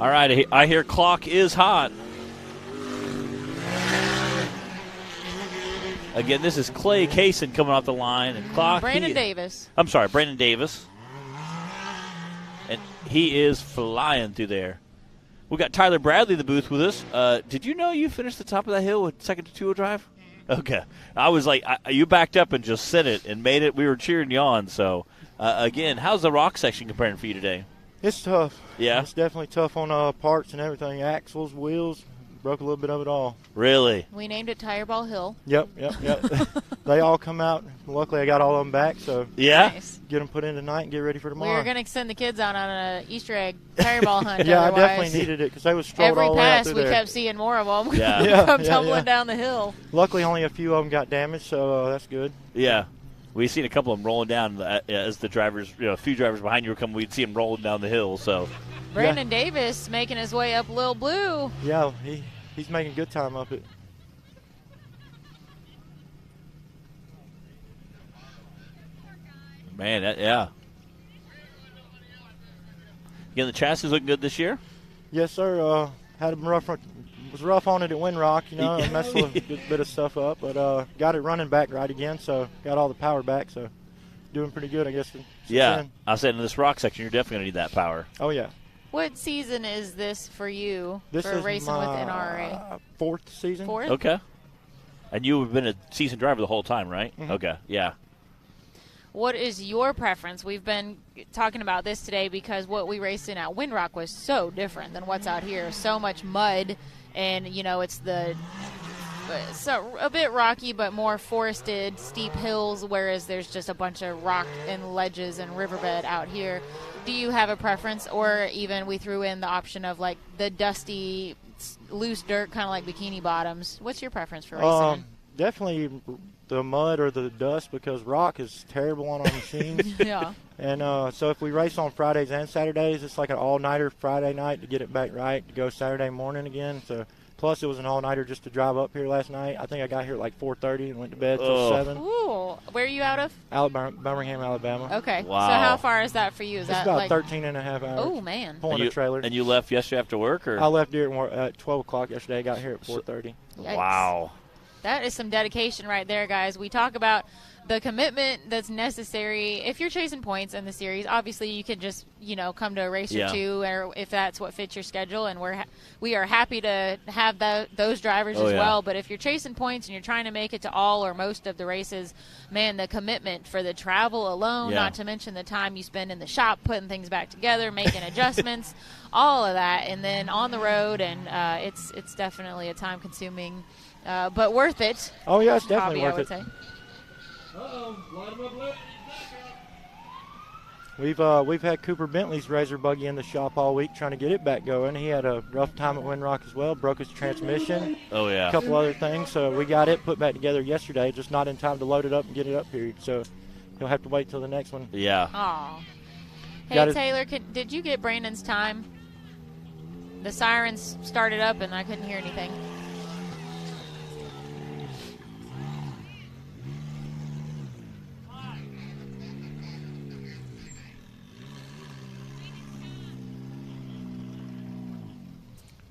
All right, I hear clock is hot. Again, this is Clay Cason coming off the line. And clock. Brandon Davis. I'm sorry, Brandon Davis. And he is flying through there. We got Tyler Bradley in the booth with us. Did you know you finished the top of that hill with second to two-wheel drive? Okay. I was like, you backed up and just sent it and made it. We were cheering you on. So, again, how's the rock section comparing for you today? It's tough. Yeah? It's definitely tough on parts and everything. Axles, wheels, broke a little bit of it all. Really? We named it Tireball Hill. Yep. They all come out. Luckily, I got all of them back, so yeah, nice. Get them put in tonight and get ready for tomorrow. We were going to send the kids out on an Easter egg Tireball hunt. Yeah, otherwise. I definitely needed it because they was strolled every all the way out pass through we there. kept seeing more of them. Yeah. Come tumbling down the hill. Luckily, only a few of them got damaged, so that's good. Yeah. We've seen a couple of them rolling down as the drivers, a few drivers behind you were coming. We'd see them rolling down the hill. So, Brandon Davis making his way up Lil Blue. Yeah, he's making good time up it. Man, yeah. Again, the chassis looking good this year? Yes, sir. Had them was rough on it at Windrock, messed a good bit of stuff up, but got it running back right again, so got all the power back, so doing pretty good, I guess. Yeah, I said in this rock section, you're definitely going to need that power. Oh, yeah. What season is this for you for is racing with NRA? Fourth season. Fourth? Okay. And you've been a seasoned driver the whole time, right? Mm-hmm. Okay, yeah. What is your preference? We've been talking about this today because what we raced in at Windrock was so different than what's out here. So much mud, and, it's a bit rocky but more forested, steep hills, whereas there's just a bunch of rock and ledges and riverbed out here. Do you have a preference, or even we threw in the option of, like, the dusty loose dirt, kind of like bikini bottoms. What's your preference for racing? Definitely the mud or the dust, because rock is terrible on our machines. Yeah. And so if we race on Fridays and Saturdays, it's like an all-nighter Friday night to get it back right, to go Saturday morning again. So plus it was an all-nighter just to drive up here last night. I think I got here at like 4:30 and went to bed till 7. Ooh. Where are you out of? Birmingham, Alabama. Okay. Wow. So how far is that for you? Is It's that about like 13 and a half hours. Oh, man. Pulling a trailer. And you left yesterday after work? Or? I left here at 12 o'clock yesterday. Got here at 4:30. Yikes. Wow. That is some dedication right there, guys. We talk about the commitment that's necessary. If you're chasing points in the series, obviously you can just, come to a race or two, or if that's what fits your schedule, and we are happy to have those drivers as well. But if you're chasing points and you're trying to make it to all or most of the races, man, the commitment for the travel alone, not to mention the time you spend in the shop putting things back together, making adjustments, all of that, and then on the road, and it's definitely a time-consuming but worth it. Oh, yeah, it's definitely hobby, worth I it. would say. Line 'em up, ladies. We've had Cooper Bentley's Razor buggy in the shop all week trying to get it back going. He had a rough time at Windrock as well, broke his transmission. Oh, yeah. A couple other things. So we got it put back together yesterday, just not in time to load it up and get it up here. So he'll have to wait till the next one. Yeah. Aw. Hey, Got it. Taylor, did you get Brandon's time? The sirens started up and I couldn't hear anything.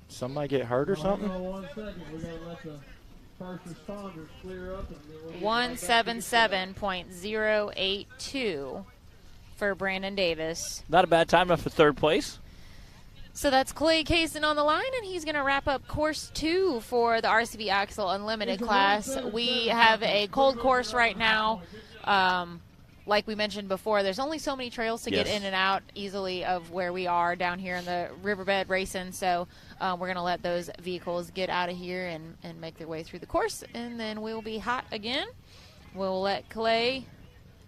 Somebody get hurt or something? 1 second. We got to let the first responders clear up. 177.082 for Brandon Davis. Not a bad time enough for third place. So that's Clay Cason on the line, and he's going to wrap up course 2 for the RCB Axle Unlimited class. We have a cold course right now. Like we mentioned before, there's only so many trails to get in and out easily of where we are down here in the riverbed racing. So we're going to let those vehicles get out of here and make their way through the course, and then we'll be hot again. We'll let Clay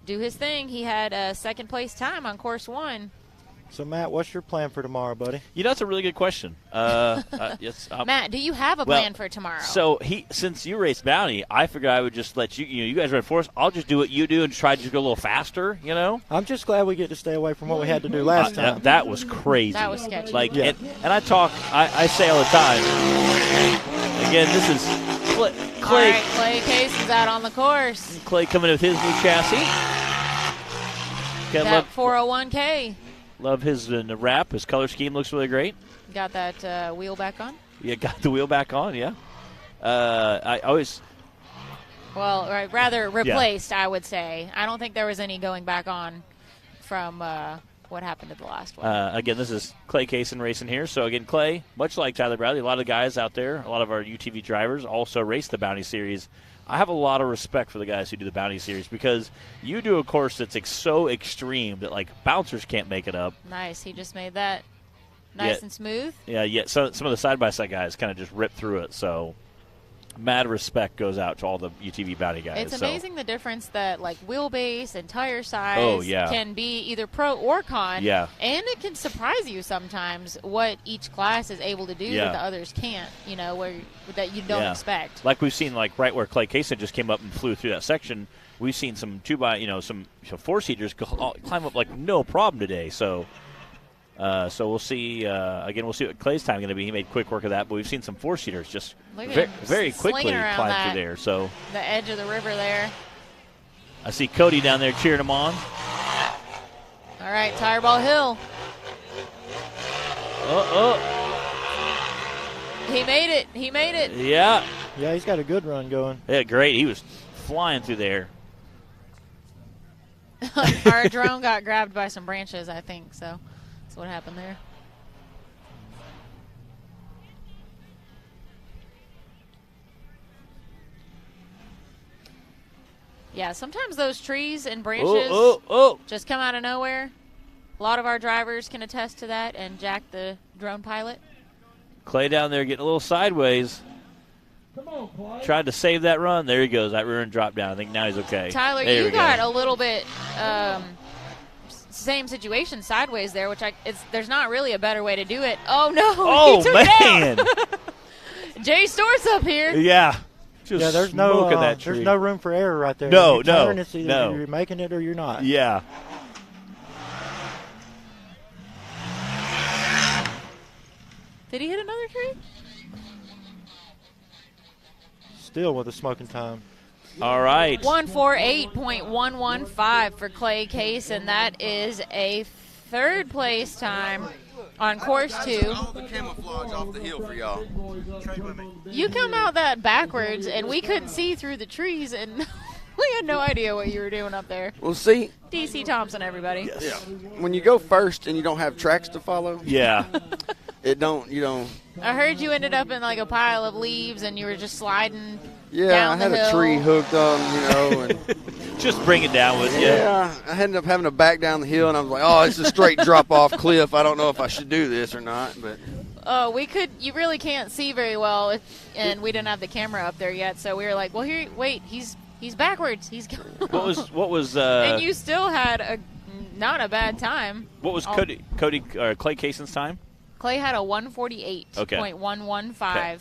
do his thing. He had a second place time on course 1. So, Matt, what's your plan for tomorrow, buddy? That's a really good question. Yes, Matt, do you have a plan for tomorrow? So, since you race Bounty, I figured I would just let you, you guys run for us. I'll just do what you do and try to just go a little faster, I'm just glad we get to stay away from what we had to do last time. That was crazy. That was sketchy. And I say all the time, again, this is Clay. All right, Clay Cason's out on the course. Clay coming in with his new chassis. That 401K. Love his wrap. His color scheme looks really great. Got that wheel back on? Yeah, got the wheel back on, yeah. I always... Well, rather replaced, I would say. I don't think there was any going back on from what happened to the last one. Again, this is Clay Cason racing here. So, again, Clay, much like Tyler Bradley, a lot of guys out there, a lot of our UTV drivers also race the Bounty Series. I have a lot of respect for the guys who do the Bounty Series because you do a course that's so extreme that, bouncers can't make it up. Nice. He just made that nice and smooth. Yeah. So some of the side-by-side guys kind of just rip through it. So mad respect goes out to all the UTV Bounty guys. It's amazing the difference that wheelbase and tire size can be either pro or con. Yeah. And it can surprise you sometimes what each class is able to do that the others can't, that you don't expect. Like we've seen, right where Clay Cason just came up and flew through that section, we've seen some some four-seaters climb up no problem today. So we'll see. Again, we'll see what Clay's time is going to be. He made quick work of that, but we've seen some four-seaters just very quickly climb through there. So the edge of the river there. I see Cody down there cheering him on. All right, Tireball Hill. He made it. He made it. Yeah. Yeah, he's got a good run going. Yeah, great. He was flying through there. Our drone got grabbed by some branches, I think, so that's what happened there. Yeah, sometimes those trees and branches just come out of nowhere. A lot of our drivers can attest to that, and Jack, the drone pilot. Clay down there getting a little sideways. Come on, Clay. Tried to save that run. There he goes. That rear end dropped down. I think now he's okay. Tyler, there you got a little bit same situation sideways there, which there's not really a better way to do it. Oh, no. Oh, he took man. it out. Jay Stewart's up here. Yeah. Just there's that tree. there's no room for error right there. No, When you turn, it's either no. you're making it or you're not. Yeah. Did he hit another tree? Still with a smoking time. All right. 148.115 for Clay Cason. That is a third place time on course 2. All the camouflage off the hill for y'all. Trade with me. You come out that backwards, and we couldn't see through the trees, and we had no idea what you were doing up there. Well, see. DC Thompson, everybody. Yeah. When you go first and you don't have tracks to follow. Yeah. You don't. I heard you ended up in like a pile of leaves, and you were just sliding Yeah, down I had the hill. a tree hooked on, and just bring it down with you. Yeah, I ended up having to back down the hill, and I was like, oh, it's a straight drop-off cliff. I don't know if I should do this or not, but. You really can't see very well, and we didn't have the camera up there yet, so we were like, well, he's backwards. He's What was and you still had not a bad time. What was Clay Cason's time? Clay had a 148.115.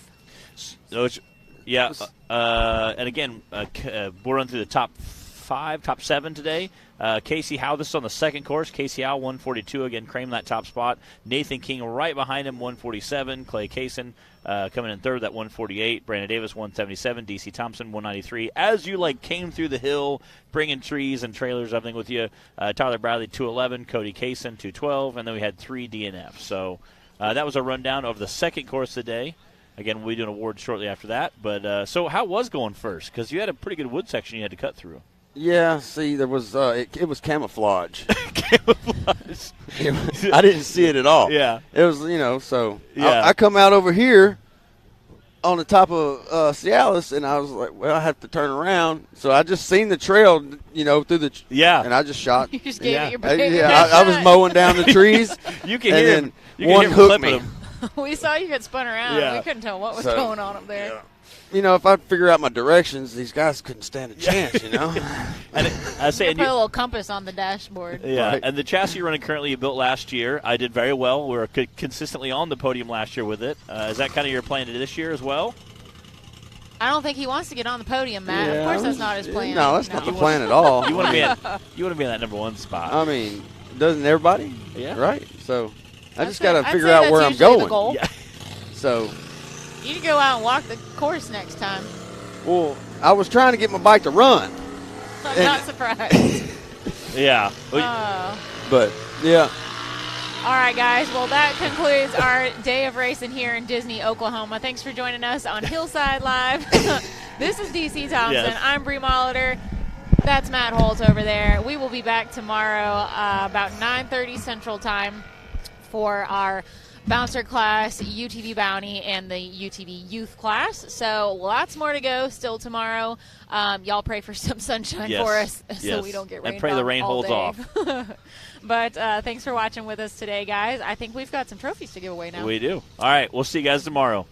Okay. Yeah, and again, we'll run through the top 7 today. Casey Howell, this is on the second course. Casey Howell, 142, again, claimed that top spot. Nathan King right behind him, 147. Clay Cason coming in third, that 148. Brandon Davis, 177. DC Thompson, 193. As you, came through the hill, bringing trees and trailers, everything with you, Tyler Bradley, 211. Cody Cason, 212. And then we had 3 DNFs. So that was a rundown of the second course of the day. Again, we'll be doing awards shortly after that. But so how was going first? Because you had a pretty good wood section you had to cut through. Yeah, see, there was it was camouflage. Camouflage. I didn't see it at all. Yeah. It was, so Yeah. I come out over here on the top of Cialis, and I was like, well, I have to turn around. So I just seen the trail, through the and I just shot. You just gave it your I was mowing down the trees. You can and hear then him. You can one hear him hooked clipping me. him. We saw you get spun around. Yeah. We couldn't tell what was So, going on up there. If I figure out my directions, these guys couldn't stand a chance, And I say, Put a little compass on the dashboard. yeah, Right. and the chassis you're running currently you built last year, I did very well. We were consistently on the podium last year with it. Is that kind of your plan this year as well? I don't think he wants to get on the podium, Matt. Yeah, of course, that's not his plan. No, that's not the plan at all. You want to be in that number 1 spot. I mean, doesn't everybody? Yeah. Right. So I I'd just say- got to I'd figure say out that's where I'm usually the going. goal. Yeah. So, You need to go out and walk the course next time. well, I was trying to get my bike to run, I'm not surprised. Yeah. but yeah. All right, guys. Well, that concludes our day of racing here in Disney, Oklahoma. Thanks for joining us on Hillside Live. This is DC Thompson. Yes. I'm Bree Molitor. That's Matt Holt over there. We will be back tomorrow about 9:30 Central Time for our bouncer class, UTV Bounty, and the UTV Youth class. So lots more to go still tomorrow. Y'all pray for some sunshine for us so we don't get rained on and pray the rain all holds day. off. But thanks for watching with us today, guys. I think we've got some trophies to give away now. We do. All right, we'll see you guys tomorrow.